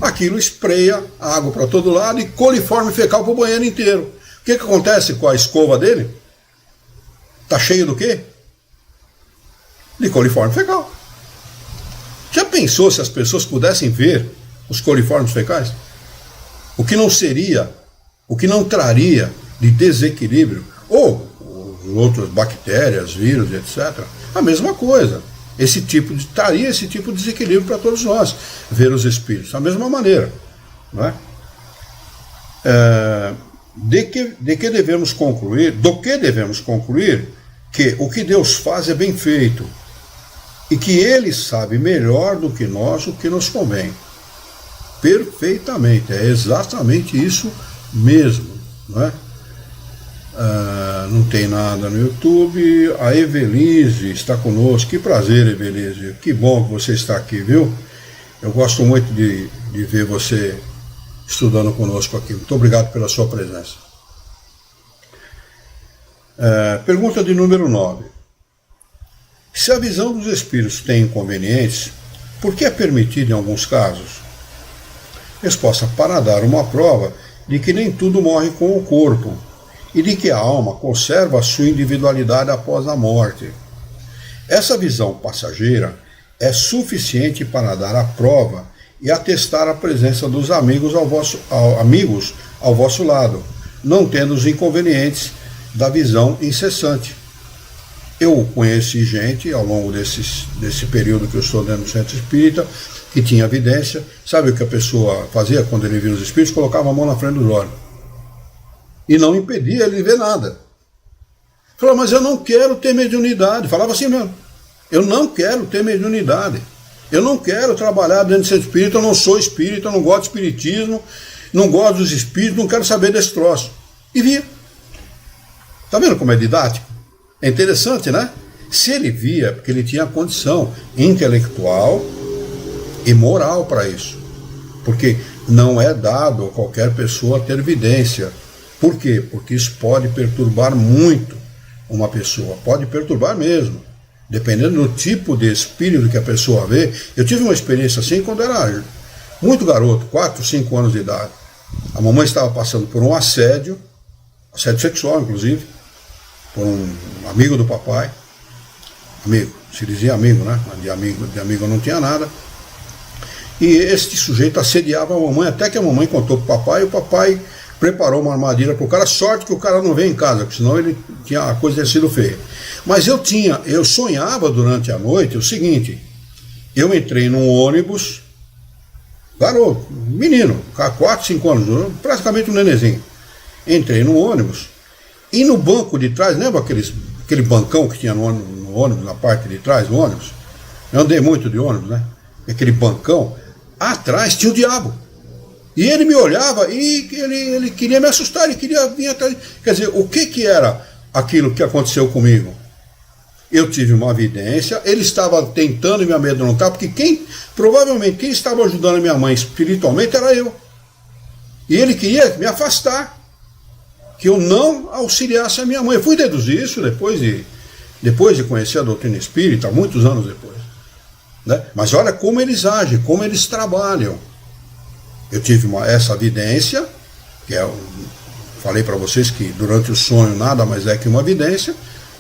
aquilo espreia água para todo lado e coliforme fecal para o banheiro inteiro. O que acontece com a escova dele? Está cheio do quê? De coliforme fecal. Já pensou se as pessoas pudessem ver os coliformes fecais? O que não seria, o que não traria de desequilíbrio, ou outras bactérias, vírus, etc. A mesma coisa. Traria esse tipo de desequilíbrio para todos nós, ver os espíritos, da mesma maneira. Não é? Do que devemos concluir que o que Deus faz é bem feito e que Ele sabe melhor do que nós o que nos convém. Perfeitamente, é exatamente isso mesmo. Não é? Não tem nada no YouTube. A Evelise está conosco. Que prazer, Evelise. Que bom que você está aqui, viu? Eu gosto muito de ver você estudando conosco aqui. Muito obrigado pela sua presença. Pergunta de número 9. Se a visão dos espíritos tem inconvenientes, por que é permitido em alguns casos? Resposta: para dar uma prova de que nem tudo morre com o corpo e de que a alma conserva a sua individualidade após a morte. Essa visão passageira é suficiente para dar a prova e atestar a presença dos amigos ao vosso lado, não tendo os inconvenientes da visão incessante. Eu conheci gente ao longo desse período que eu estou dentro do centro espírita que tinha evidência. Sabe o que a pessoa fazia quando ele via os espíritos? Colocava a mão na frente dos olhos e não impedia ele de ver nada. Falava: mas eu não quero ter mediunidade. Falava assim mesmo: eu não quero ter mediunidade. Eu não quero trabalhar dentro do centro espírita. Eu não sou espírita, eu não gosto de espiritismo, não gosto dos espíritos, não quero saber desse troço. E via. Está vendo como é didático? É interessante, né? Se ele via, porque ele tinha condição intelectual e moral para isso. Porque não é dado a qualquer pessoa ter evidência. Por quê? Porque isso pode perturbar muito uma pessoa. Pode perturbar mesmo. Dependendo do tipo de espírito que a pessoa vê. Eu tive uma experiência assim quando era muito garoto, 4, 5 anos de idade. A mamãe estava passando por um assédio sexual, inclusive, por um amigo do papai. Amigo, se dizia amigo, né? De amigo não tinha nada. E este sujeito assediava a mamãe, até que a mamãe contou para o papai, e o papai preparou uma armadilha para o cara. Sorte que o cara não veio em casa, porque senão a coisa tinha sido feia. Mas eu sonhava durante a noite o seguinte: eu entrei num ônibus, garoto, menino, 4, 5 anos, praticamente um nenenzinho. Entrei no ônibus, e no banco de trás, lembra aquele bancão que tinha no ônibus, na parte de trás do ônibus? Eu andei muito de ônibus, né? Aquele bancão, atrás tinha o diabo. E ele me olhava e ele queria me assustar, ele queria vir atrás. Quer dizer, o que era aquilo que aconteceu comigo? Eu tive uma evidência, ele estava tentando me amedrontar, porque provavelmente quem estava ajudando a minha mãe espiritualmente era eu. E ele queria me afastar, que eu não auxiliasse a minha mãe. Eu fui deduzir isso depois de conhecer a doutrina espírita, muitos anos depois. Né? Mas olha como eles agem, como eles trabalham. Eu tive essa evidência, que falei para vocês que durante o sonho nada mais é que uma evidência,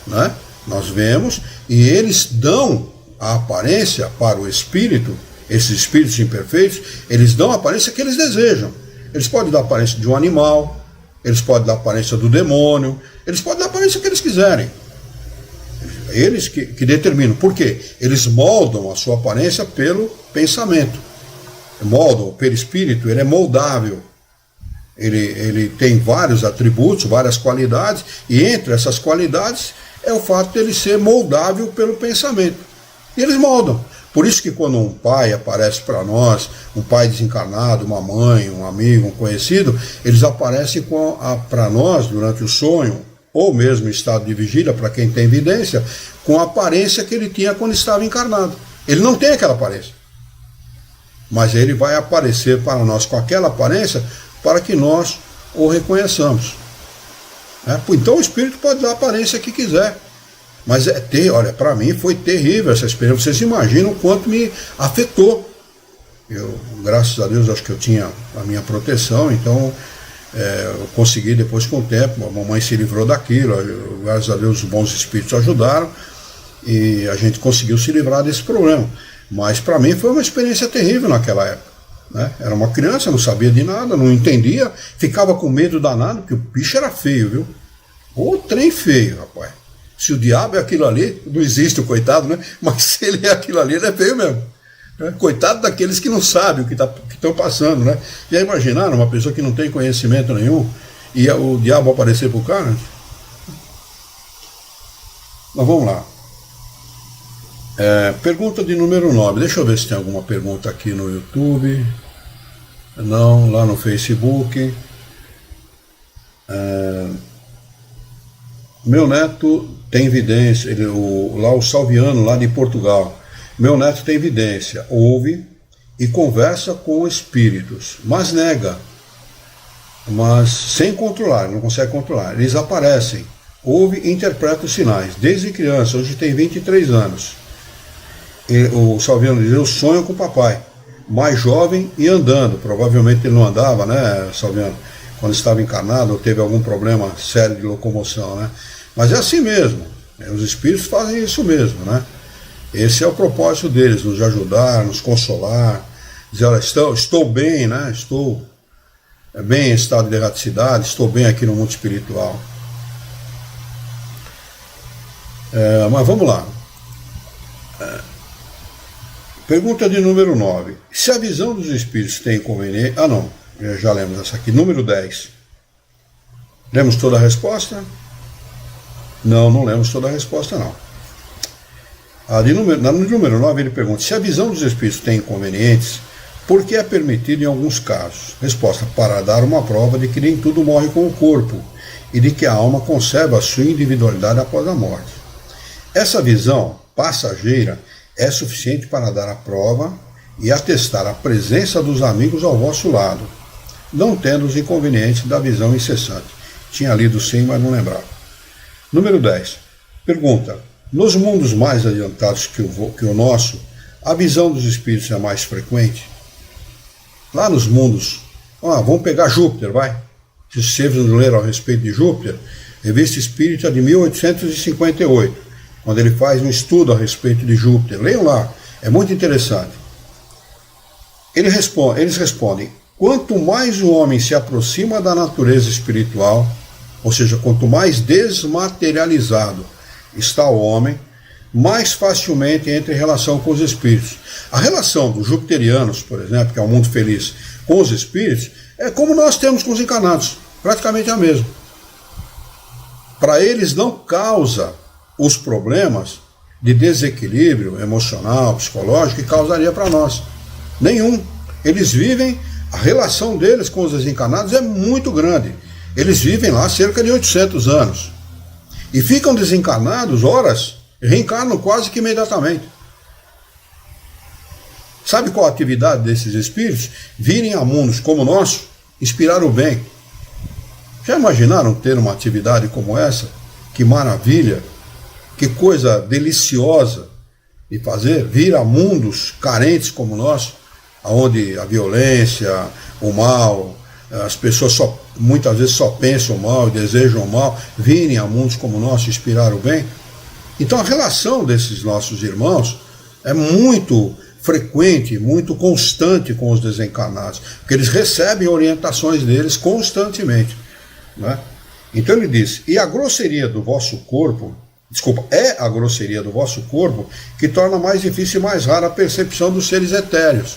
né? Nós vemos, e eles dão a aparência para o espírito, esses espíritos imperfeitos, eles dão a aparência que eles desejam. Eles podem dar a aparência de um animal, eles podem dar a aparência do demônio, eles podem dar a aparência que eles quiserem. Eles que determinam. Por quê? Eles moldam a sua aparência pelo pensamento. Moldam, o perispírito, ele é moldável. Ele tem vários atributos, várias qualidades, e entre essas qualidades é o fato de ele ser moldável pelo pensamento. E eles moldam. Por isso que quando um pai aparece para nós, um pai desencarnado, uma mãe, um amigo, um conhecido, eles aparecem para nós durante o sonho, ou mesmo em estado de vigília, para quem tem evidência, com a aparência que ele tinha quando estava encarnado. Ele não tem aquela aparência, mas ele vai aparecer para nós com aquela aparência para que nós o reconheçamos. Então o espírito pode dar a aparência que quiser, mas olha, para mim foi terrível essa experiência. Vocês imaginam o quanto me afetou. Eu, graças a Deus, acho que eu tinha a minha proteção, então eu consegui depois com o tempo, a mamãe se livrou daquilo, graças a Deus os bons espíritos ajudaram e a gente conseguiu se livrar desse problema. Mas para mim foi uma experiência terrível naquela época. Era uma criança, não sabia de nada, não entendia, ficava com medo danado, porque o bicho era feio, viu? O trem feio, rapaz. Se o diabo é aquilo ali, não existe o coitado, né? Mas se ele é aquilo ali, ele é feio mesmo. Coitado daqueles que não sabem o que estão passando, né? Já imaginaram uma pessoa que não tem conhecimento nenhum e o diabo aparecer pro cara? Mas vamos lá. Pergunta de número 9. Deixa eu ver se tem alguma pergunta aqui no YouTube. Não, lá no Facebook. Meu neto tem evidência, lá o Salviano, lá de Portugal. Meu neto tem evidência, ouve e conversa com espíritos, mas nega, mas sem controlar, não consegue controlar. Eles aparecem, ouve e interpreta os sinais, desde criança, hoje tem 23 anos. O Salviano diz, eu sonho com o papai, mais jovem e andando. Provavelmente ele não andava, né, Salviano, quando estava encarnado ou teve algum problema sério de locomoção, né? Mas é assim mesmo, os espíritos fazem isso mesmo, né? Esse é o propósito deles, nos ajudar, nos consolar, dizer, olha, estou bem, né? Estou bem em estado de erraticidade, estou bem aqui no mundo espiritual. Mas vamos lá. Pergunta de número 9. Se a visão dos espíritos tem inconveniente... não, já lemos essa aqui. Número 10. Lemos toda a resposta? Não lemos toda a resposta, não. No número 9 ele pergunta, se a visão dos espíritos tem inconvenientes, por que é permitido em alguns casos? Resposta, para dar uma prova de que nem tudo morre com o corpo e de que a alma conserva a sua individualidade após a morte. Essa visão passageira é suficiente para dar a prova e atestar a presença dos amigos ao vosso lado, não tendo os inconvenientes da visão incessante. Tinha lido sim, mas não lembrava. Número 10. Pergunta, nos mundos mais adiantados que o nosso, a visão dos espíritos é mais frequente? Lá nos mundos, vamos pegar Júpiter, vai. Se vocês não leram a respeito de Júpiter, Revista Espírita de 1858, quando ele faz um estudo a respeito de Júpiter. Leiam lá, é muito interessante. Eles respondem, quanto mais o homem se aproxima da natureza espiritual, ou seja, quanto mais desmaterializado está o homem, mais facilmente entra em relação com os espíritos. A relação dos jupiterianos, por exemplo, que é o mundo feliz, com os espíritos, é como nós temos com os encarnados, praticamente a mesma. Para eles não causa os problemas de desequilíbrio emocional, psicológico, que causaria para nós. Nenhum. Eles vivem, a relação deles com os desencarnados é muito grande. Eles vivem lá cerca de 800 anos. E ficam desencarnados horas, reencarnam quase que imediatamente. Sabe qual a atividade desses espíritos? Virem a mundos como o nosso, inspirar o bem. Já imaginaram ter uma atividade como essa? Que maravilha, que coisa deliciosa de fazer, vir a mundos carentes como o nosso, onde a violência, o mal, as pessoas muitas vezes só pensam o mal, desejam o mal, virem a mundos como o nosso, inspirar o bem. Então a relação desses nossos irmãos é muito frequente, muito constante com os desencarnados, porque eles recebem orientações deles constantemente, né? Então ele diz, e a grosseria do vosso corpo, é a grosseria do vosso corpo que torna mais difícil e mais rara a percepção dos seres etéreos,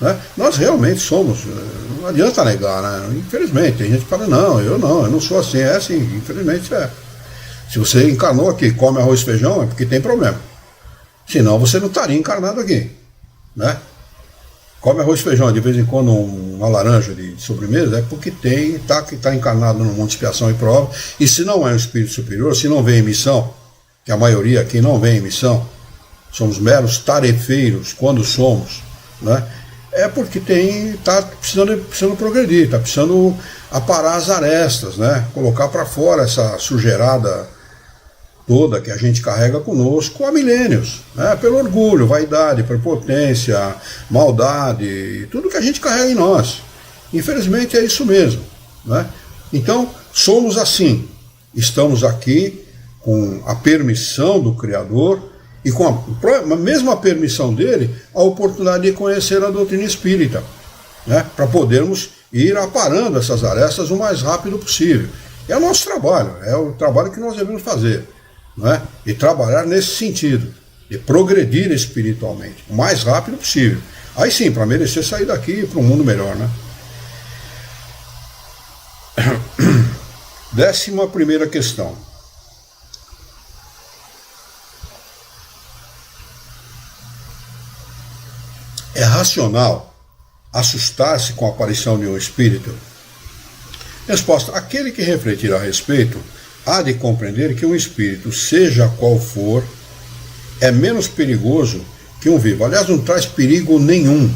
né? Nós realmente somos, não adianta negar, né? Infelizmente, tem gente que fala, eu não sou assim, é assim, infelizmente é. Se você encarnou aqui, come arroz e feijão, é porque tem problema. Senão você não estaria encarnado aqui, né? Come arroz e feijão, de vez em quando uma laranja de sobremesa, é porque está encarnado no mundo de expiação e prova, e se não é um espírito superior, se não vem em missão, que a maioria aqui não vem em missão, somos meros tarefeiros quando somos, né? É porque está precisando progredir, está precisando aparar as arestas, né? Colocar para fora essa sujeirada toda que a gente carrega conosco há milênios, né? Pelo orgulho, vaidade, prepotência, maldade, tudo que a gente carrega em nós. Infelizmente é isso mesmo, né? Então, somos assim, estamos aqui com a permissão do Criador e com a mesma permissão dele, a oportunidade de conhecer a doutrina espírita, né? Para podermos ir aparando essas arestas o mais rápido possível. É o nosso trabalho, é o trabalho que nós devemos fazer, né? E trabalhar nesse sentido, de progredir espiritualmente, o mais rápido possível. Aí sim, para merecer sair daqui para um mundo melhor, né? 11ª questão. É racional assustar-se com a aparição de um espírito? Resposta: aquele que refletir a respeito há de compreender que um espírito, seja qual for, é menos perigoso que um vivo. Aliás, não traz perigo nenhum.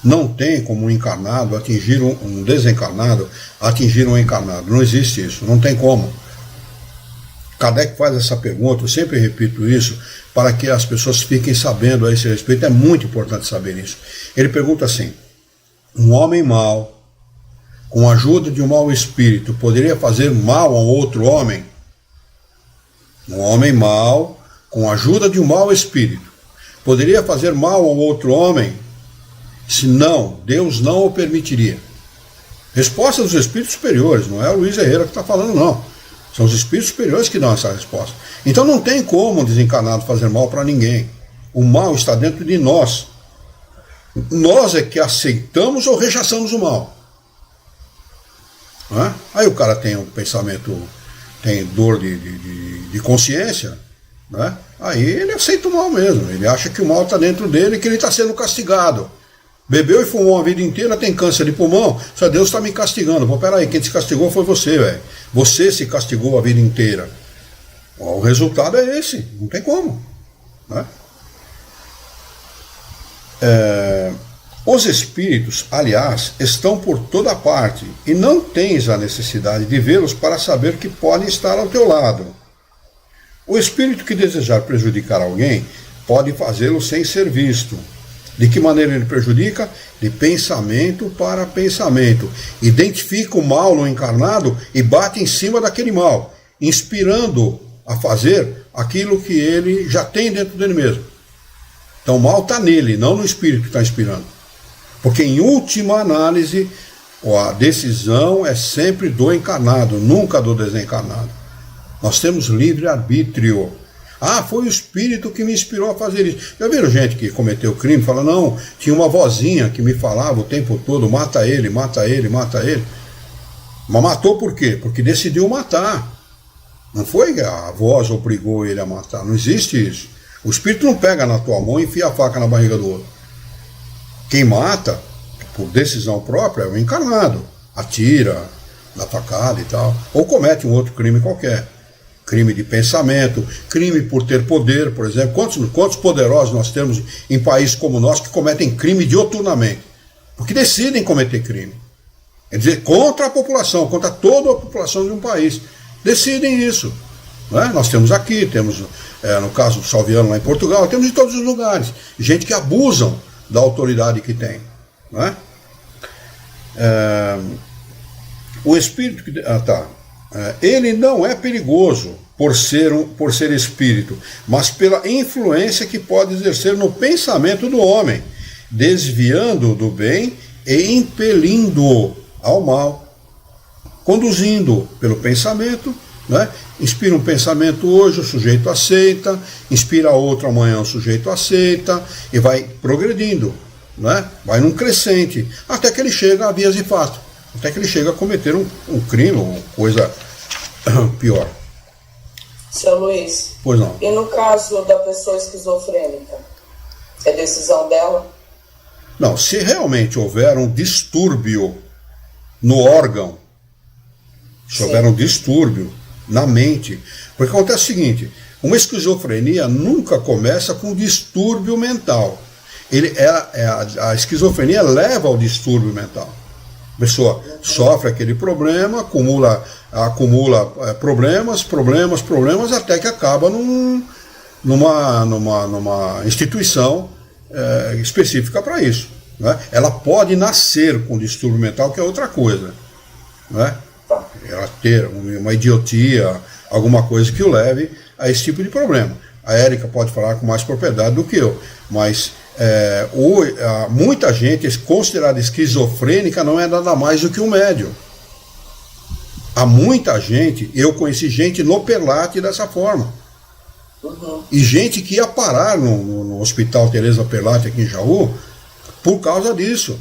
Não tem como um encarnado atingir um desencarnado, atingir um encarnado. Não existe isso, não tem como. Kardec faz essa pergunta, eu sempre repito isso, para que as pessoas fiquem sabendo a esse respeito, é muito importante saber isso. Ele pergunta assim: um homem mau, com a ajuda de um mau espírito, poderia fazer mal a outro homem? Um homem mau, com a ajuda de um mau espírito, poderia fazer mal ao outro homem? Se não, Deus não o permitiria. Resposta dos espíritos superiores, não é o Luiz Herrera que está falando, não. São os espíritos superiores que dão essa resposta. Então não tem como um desencarnado fazer mal para ninguém. O mal está dentro de nós. Nós é que aceitamos ou rechaçamos o mal. Não é? Aí o cara tem um pensamento, tem dor de consciência, né? Aí ele aceita o mal mesmo. Ele acha que o mal está dentro dele e que ele está sendo castigado. Bebeu e fumou a vida inteira, tem câncer de pulmão, só Deus está me castigando. Pô, peraí, quem te castigou foi você, velho. Você se castigou a vida inteira. O resultado é esse, não tem como, né? Os espíritos, aliás, estão por toda parte e não tens a necessidade de vê-los para saber que podem estar ao teu lado. O espírito que desejar prejudicar alguém pode fazê-lo sem ser visto. De que maneira ele prejudica? De pensamento para pensamento. Identifica o mal no encarnado e bate em cima daquele mal, inspirando a fazer aquilo que ele já tem dentro dele mesmo. Então o mal está nele, não no espírito que está inspirando. Porque em última análise, a decisão é sempre do encarnado, nunca do desencarnado. Nós temos livre-arbítrio. Ah, foi o espírito que me inspirou a fazer isso. Já viram gente que cometeu crime e fala: não, tinha uma vozinha que me falava o tempo todo: mata ele, mata ele, mata ele. Mas matou por quê? Porque decidiu matar. Não foi que a voz obrigou ele a matar. Não existe isso. O espírito não pega na tua mão e enfia a faca na barriga do outro. Quem mata, por decisão própria, é o encarnado. Atira, dá facada e tal. Ou comete um outro crime qualquer. Crime de pensamento, crime por ter poder, por exemplo. Quantos poderosos nós temos em países como o nosso que cometem crime dioturnamente? Porque decidem cometer crime. Quer dizer, contra a população, contra toda a população de um país. Decidem isso. Não é? Nós temos aqui, temos, no caso do Salviano lá em Portugal, temos em todos os lugares. Gente que abusam da autoridade que tem. Não é? O espírito que... ele não é perigoso por ser espírito, mas pela influência que pode exercer no pensamento do homem, desviando-o do bem e impelindo-o ao mal, conduzindo pelo pensamento, né? Inspira um pensamento hoje, o sujeito aceita, inspira outro amanhã, o sujeito aceita, e vai progredindo, né? Vai num crescente, até que ele chega a vias de fato. Até que ele chega a cometer um crime ou coisa pior. Seu Luiz, Pois não. e no caso da pessoa esquizofrênica, é decisão dela? Não, se realmente houver um distúrbio no órgão, se houver um distúrbio na mente, porque acontece o seguinte, uma esquizofrenia nunca começa com distúrbio mental. A esquizofrenia leva ao distúrbio mental. A pessoa sofre aquele problema, acumula problemas, até que acaba numa instituição específica para isso. Né? Ela pode nascer com distúrbio mental, que é outra coisa. Né? Ela ter uma idiotia, alguma coisa que o leve a esse tipo de problema. A Érica pode falar com mais propriedade do que eu, mas muita gente considerada esquizofrênica não é nada mais do que um médium. Há muita gente, eu conheci gente no Perlate dessa forma. E gente que ia parar no Hospital Teresa Perlate aqui em Jaú por causa disso.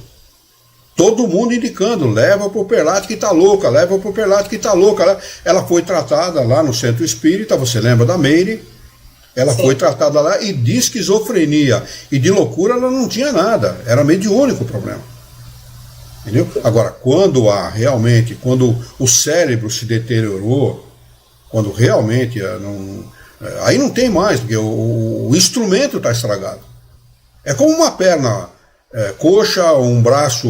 Todo mundo indicando, leva pro Perlate que tá louca, leva pro Perlate que tá louca. Ela foi tratada lá no Centro Espírita, você lembra da Meire? Ela Sim. foi tratada lá e de esquizofrenia e de loucura ela não tinha nada, era mediúnico o problema. Entendeu? Agora, quando o cérebro se deteriorou, quando realmente aí não tem mais, porque o instrumento está estragado. É como uma perna coxa, ou um braço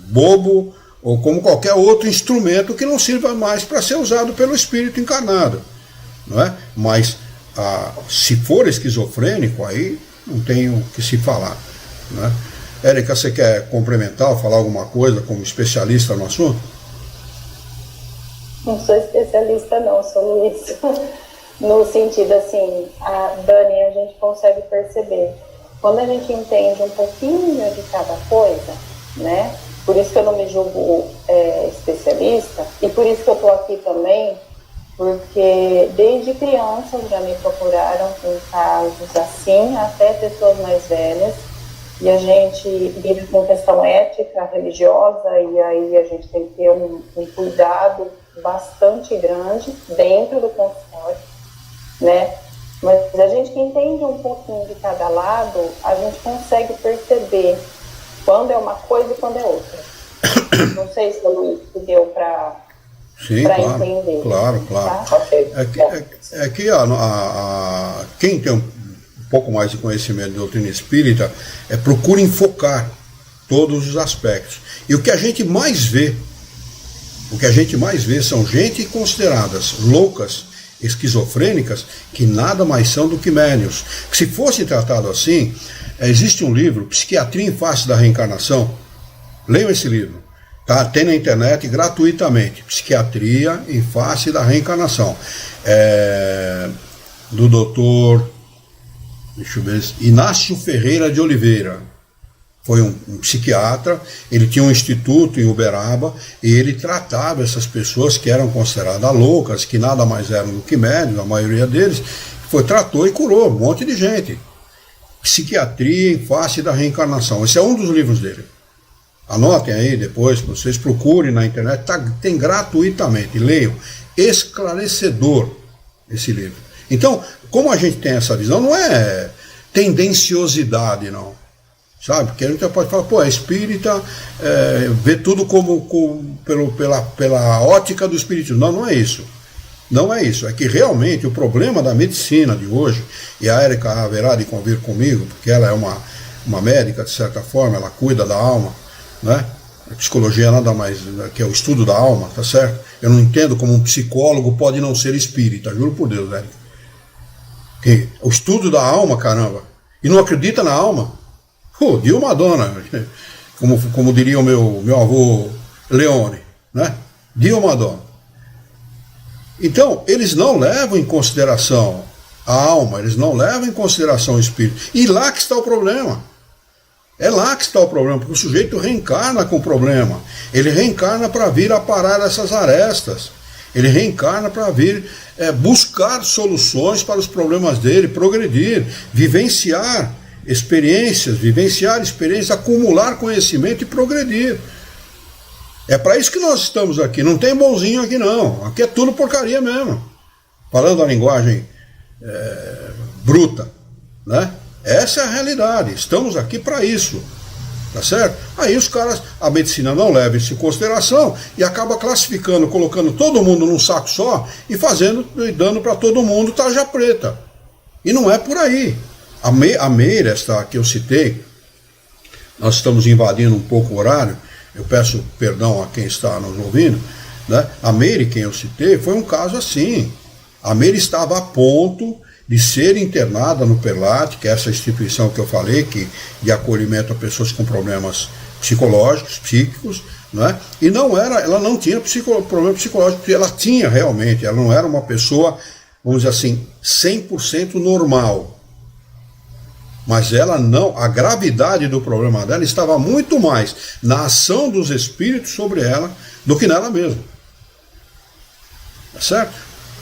bobo, ou como qualquer outro instrumento que não sirva mais para ser usado pelo espírito encarnado. Não é? Mas se for esquizofrênico, aí não tem o que se falar. Né? Érica, você quer complementar, falar alguma coisa como especialista no assunto? Não sou especialista não, sou Luiz. No sentido assim, a Dani, a gente consegue perceber. Quando a gente entende um pouquinho de cada coisa, né? Por isso que eu não me julgo especialista, e por isso que eu estou aqui também, porque desde criança já me procuraram em casos assim, até pessoas mais velhas, e a gente vive com questão ética, religiosa, e aí a gente tem que ter um cuidado bastante grande dentro do consultório, né? Mas a gente que entende um pouquinho de cada lado, a gente consegue perceber quando é uma coisa e quando é outra. Não sei se o Luiz deu para entender. Claro. Tá? É que quem tem um pouco mais de conhecimento de doutrina espírita procura enfocar todos os aspectos. E o que a gente mais vê são gente consideradas loucas, esquizofrênicas, que nada mais são do que médiuns. Se fosse tratado assim, existe um livro, Psiquiatria em Face da Reencarnação. Leiam esse livro. Tá? Tem na internet gratuitamente. Psiquiatria em Face da Reencarnação. Do doutor Inácio Ferreira de Oliveira. Foi um psiquiatra, ele tinha um instituto em Uberaba e ele tratava essas pessoas que eram consideradas loucas, que nada mais eram do que médios, a maioria deles, tratou e curou um monte de gente. Psiquiatria em Face da Reencarnação. Esse é um dos livros dele. Anotem aí depois, vocês procurem na internet, tem gratuitamente, leiam. Esclarecedor esse livro. Então, como a gente tem essa visão, não é tendenciosidade, não. Sabe? Porque a gente pode falar, é espírita, vê tudo pela ótica do espiritismo. Não é isso. Não é isso. É que realmente o problema da medicina de hoje, e a Érica haverá de convir comigo, porque ela é uma médica, de certa forma, ela cuida da alma, né? A psicologia nada mais que é o estudo da alma, tá certo? Eu não entendo como um psicólogo pode não ser espírita, juro por Deus, Érica. O estudo da alma, caramba, e não acredita na alma. Dio Madonna, como diria o meu avô Leone, né? Dio Madonna. Então, eles não levam em consideração a alma, eles não levam em consideração o espírito. E lá que está o problema. É lá que está o problema, porque o sujeito reencarna com o problema. Ele reencarna para vir aparar essas arestas. Ele reencarna para vir buscar soluções para os problemas dele, progredir, vivenciar experiências, acumular conhecimento e progredir. É para isso que nós estamos aqui. Não tem bonzinho aqui não. Aqui é tudo porcaria mesmo. Falando a linguagem bruta, né? Essa é a realidade, estamos aqui para isso, tá certo? Aí os caras, a medicina não leva isso em consideração e acaba classificando, colocando todo mundo num saco só e fazendo e dando para todo mundo tarja preta. E não é por aí. A Meire, esta que eu citei, nós estamos invadindo um pouco o horário, eu peço perdão a quem está nos ouvindo, né? A Meire, quem eu citei, foi um caso assim. A Meire estava a ponto de ser internada no PERLAT, que é essa instituição que eu falei, que de acolhimento a pessoas com problemas psicológicos, psíquicos, né? E não era, ela não tinha problema psicológico, porque ela tinha realmente, ela não era uma pessoa, vamos dizer assim, 100% normal. Mas ela não, a gravidade do problema dela estava muito mais na ação dos espíritos sobre ela do que nela mesma. Tá certo?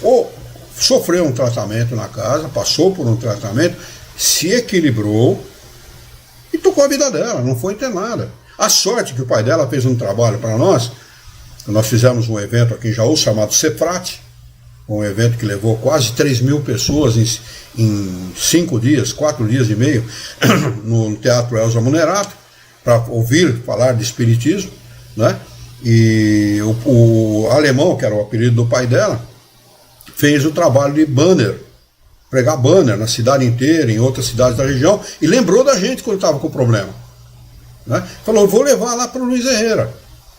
Ou sofreu um tratamento na casa, passou por um tratamento, se equilibrou e tocou a vida dela, não foi internada. A sorte que o pai dela fez um trabalho para nós fizemos um evento aqui em Jaú chamado Cefrate, um evento que levou quase 3.000 pessoas em 5 dias, 4 dias e meio, no Teatro Elza Munerato, para ouvir falar de espiritismo, né? E o alemão, que era o apelido do pai dela, fez o trabalho de banner, pregar banner na cidade inteira, em outras cidades da região, e lembrou da gente quando estava com problema, né? Falou, vou levar lá para o Luiz Herrera,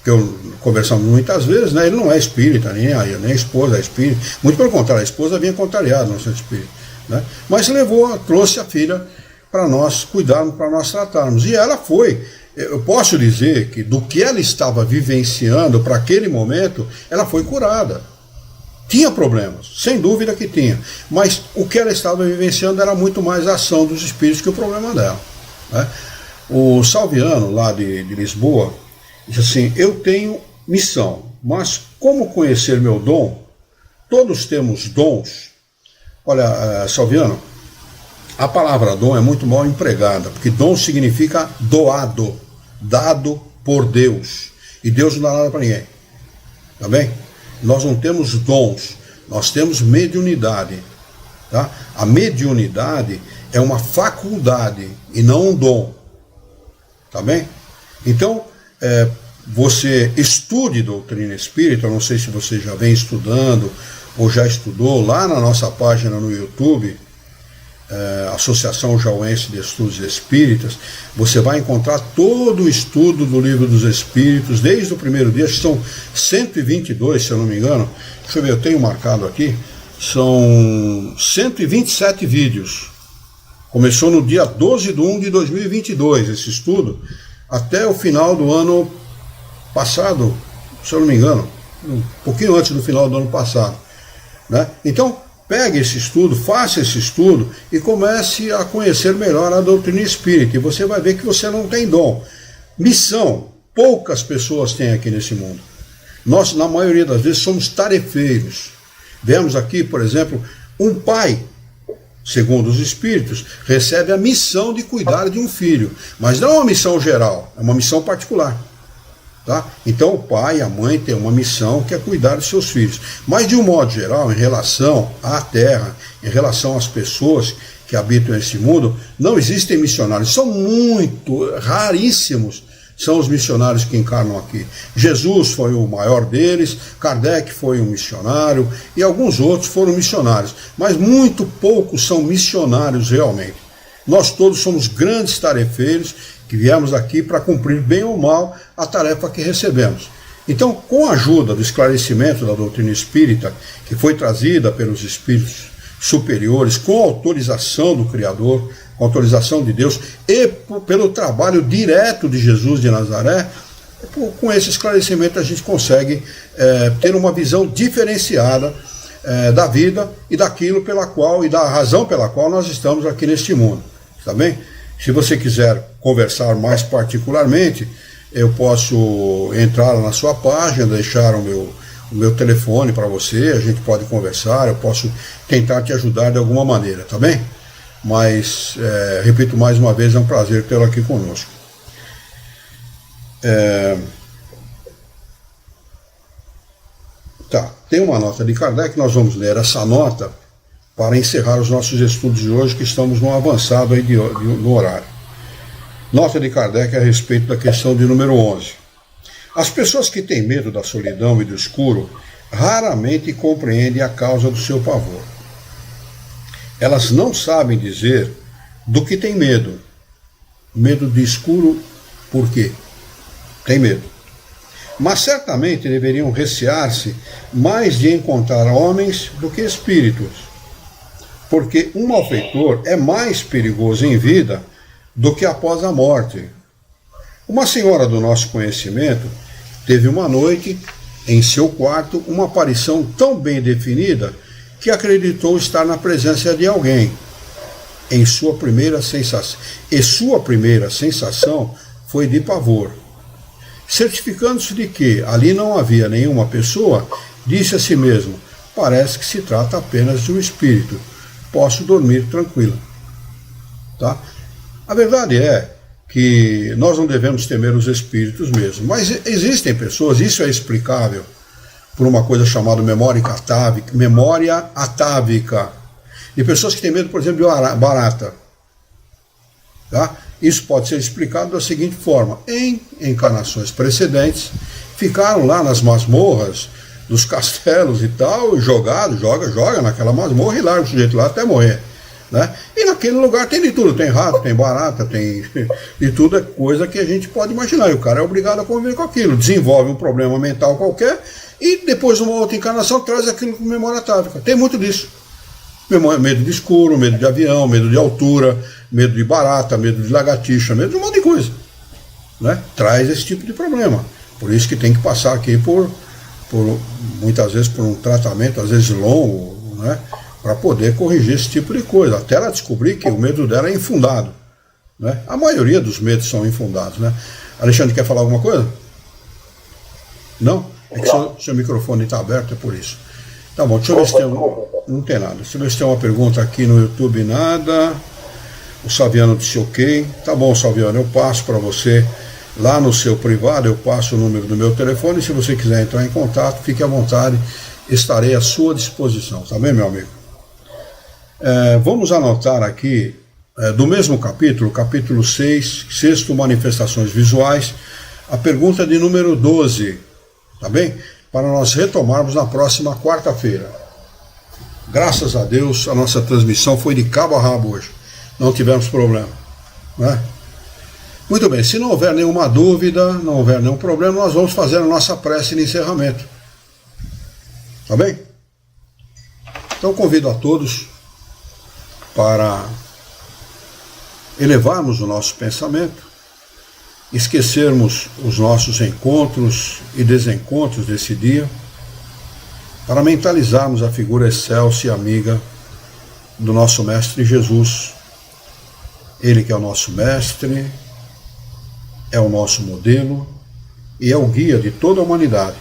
que eu conversamos muitas vezes, né? Ele não é espírita, nem a esposa é espírita, muito pelo contrário, a esposa vinha contrariada no centro espírita, né? Mas levou, trouxe a filha para nós cuidarmos, para nós tratarmos, e ela foi. Eu posso dizer que do que ela estava vivenciando para aquele momento, ela foi curada. Tinha problemas, sem dúvida que tinha, mas o que ela estava vivenciando era muito mais a ação dos espíritos que o problema dela, né? O Salviano, lá de Lisboa, diz assim, eu tenho missão, mas como conhecer meu dom? Todos temos dons. Olha, Salviano, a palavra dom é muito mal empregada, porque dom significa doado, dado por Deus, e Deus não dá nada para ninguém, tá bem? Nós não temos dons, nós temos mediunidade, tá? A mediunidade é uma faculdade e não um dom, tá bem? Então, você estude doutrina espírita, eu não sei se você já vem estudando ou já estudou, lá na nossa página no YouTube, Associação Jauense de Estudos Espíritas, você vai encontrar todo o estudo do Livro dos Espíritos, desde o primeiro dia, que são 122, se eu não me engano, deixa eu ver, eu tenho marcado aqui, são 127 vídeos, começou no dia 12/1 de 2022, esse estudo, até o final do ano passado, se eu não me engano, um pouquinho antes do final do ano passado, né? Então, pegue esse estudo, faça esse estudo e comece a conhecer melhor a doutrina espírita. E você vai ver que você não tem dom. Missão, poucas pessoas têm aqui nesse mundo. Nós, na maioria das vezes, somos tarefeiros. Vemos aqui, por exemplo, um pai, segundo os espíritos, recebe a missão de cuidar de um filho. Mas não é uma missão geral, é uma missão particular. Tá? Então o pai e a mãe têm uma missão que é cuidar dos seus filhos, mas de um modo geral, em relação à terra, em relação às pessoas que habitam esse mundo, não existem missionários, são muito raríssimos, são os missionários que encarnam aqui. Jesus foi o maior deles, Kardec foi um missionário e alguns outros foram missionários, mas muito poucos são missionários realmente. Nós todos somos grandes tarefeiros que viemos aqui para cumprir bem ou mal a tarefa que recebemos. Então, com a ajuda do esclarecimento da doutrina espírita, que foi trazida pelos espíritos superiores, com autorização do Criador, com autorização de Deus, e pelo trabalho direto de Jesus de Nazaré, com esse esclarecimento a gente consegue ter uma visão diferenciada da vida e daquilo pela qual, e da razão pela qual nós estamos aqui neste mundo, tá bem? Se você quiser conversar mais particularmente, eu posso entrar na sua página, deixar o meu telefone para você, a gente pode conversar, eu posso tentar te ajudar de alguma maneira, tá bem? Mas, repito mais uma vez, é um prazer tê-lo aqui conosco. Tá. tem uma nota de Kardec, nós vamos ler essa nota para encerrar os nossos estudos de hoje, que estamos num avançado aí no horário. Nota de Kardec a respeito da questão de número 11. As pessoas que têm medo da solidão e do escuro raramente compreendem a causa do seu pavor. Elas não sabem dizer do que têm medo. Medo de escuro, por quê? Tem medo. Mas certamente deveriam recear-se mais de encontrar homens do que espíritos, porque um malfeitor é mais perigoso em vida do que após a morte. Uma senhora do nosso conhecimento teve uma noite, em seu quarto, uma aparição tão bem definida que acreditou estar na presença de alguém. E sua primeira sensação foi de pavor. Certificando-se de que ali não havia nenhuma pessoa, disse a si mesmo: parece que se trata apenas de um espírito. Posso dormir tranquila. Tá? A verdade é que nós não devemos temer os espíritos mesmo, mas existem pessoas, isso é explicável por uma coisa chamada memória atávica, de pessoas que têm medo, por exemplo, de barata. Tá? Isso pode ser explicado da seguinte forma: em encarnações precedentes, ficaram lá nas masmorras dos castelos e tal, joga naquela masmorra e larga o sujeito lá até morrer. Né? E naquele lugar tem de tudo, tem rato, tem barata, tem de tudo, é coisa que a gente pode imaginar. E o cara é obrigado a conviver com aquilo, desenvolve um problema mental qualquer e depois uma outra encarnação traz aquilo com memória atávica. Tem muito disso. Medo de escuro, medo de avião, medo de altura, medo de barata, medo de lagartixa, medo de um monte de coisa. Né? Traz esse tipo de problema. Por isso que tem que passar aqui por muitas vezes por um tratamento, às vezes longo, né? Para poder corrigir esse tipo de coisa, até ela descobrir que o medo dela é infundado. Né? A maioria dos medos são infundados. Né? Alexandre, quer falar alguma coisa? Não? É que seu microfone está aberto, é por isso. Tá bom, deixa eu ver se tem não tem nada. Deixa eu ver se tem uma pergunta aqui no YouTube, nada. O Saviano disse ok. Tá bom, Saviano, eu passo para você lá no seu privado, eu passo o número do meu telefone. Se você quiser entrar em contato, fique à vontade, estarei à sua disposição. Tá bem, meu amigo? Vamos anotar aqui, do mesmo capítulo 6, sexto, manifestações visuais, a pergunta de número 12, tá bem? Para nós retomarmos na próxima quarta-feira. Graças a Deus, a nossa transmissão foi de cabo a rabo hoje. Não tivemos problema. Né? Muito bem, se não houver nenhuma dúvida, não houver nenhum problema, nós vamos fazer a nossa prece de encerramento. Tá bem? Então convido a todos para elevarmos o nosso pensamento, esquecermos os nossos encontros e desencontros desse dia, para mentalizarmos a figura excelsa e amiga do nosso Mestre Jesus. Ele que é o nosso Mestre, é o nosso modelo e é o guia de toda a humanidade.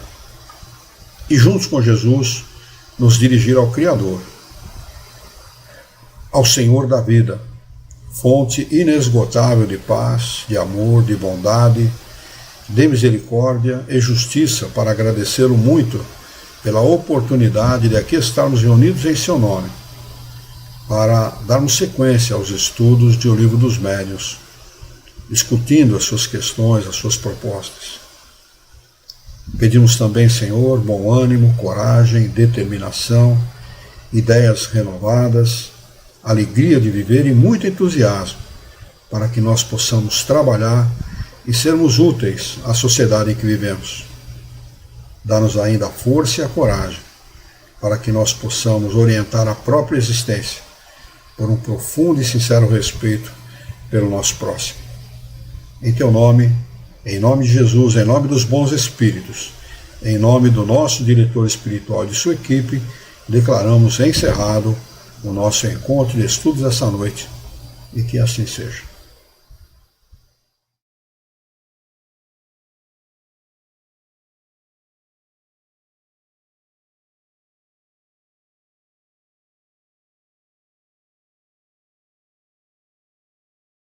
E juntos com Jesus, nos dirigir ao Criador, ao Senhor da vida, fonte inesgotável de paz, de amor, de bondade, de misericórdia e justiça, para agradecê-lo muito pela oportunidade de aqui estarmos reunidos em seu nome, para darmos sequência aos estudos de O Livro dos Médiuns, discutindo as suas questões, as suas propostas. Pedimos também, Senhor, bom ânimo, coragem, determinação, ideias renovadas, alegria de viver e muito entusiasmo, para que nós possamos trabalhar e sermos úteis à sociedade em que vivemos. Dá-nos ainda a força e a coragem, para que nós possamos orientar a própria existência por um profundo e sincero respeito pelo nosso próximo. Em teu nome, em nome de Jesus, em nome dos bons espíritos, em nome do nosso diretor espiritual e de sua equipe, declaramos encerrado o nosso encontro de estudos essa noite, e que assim seja.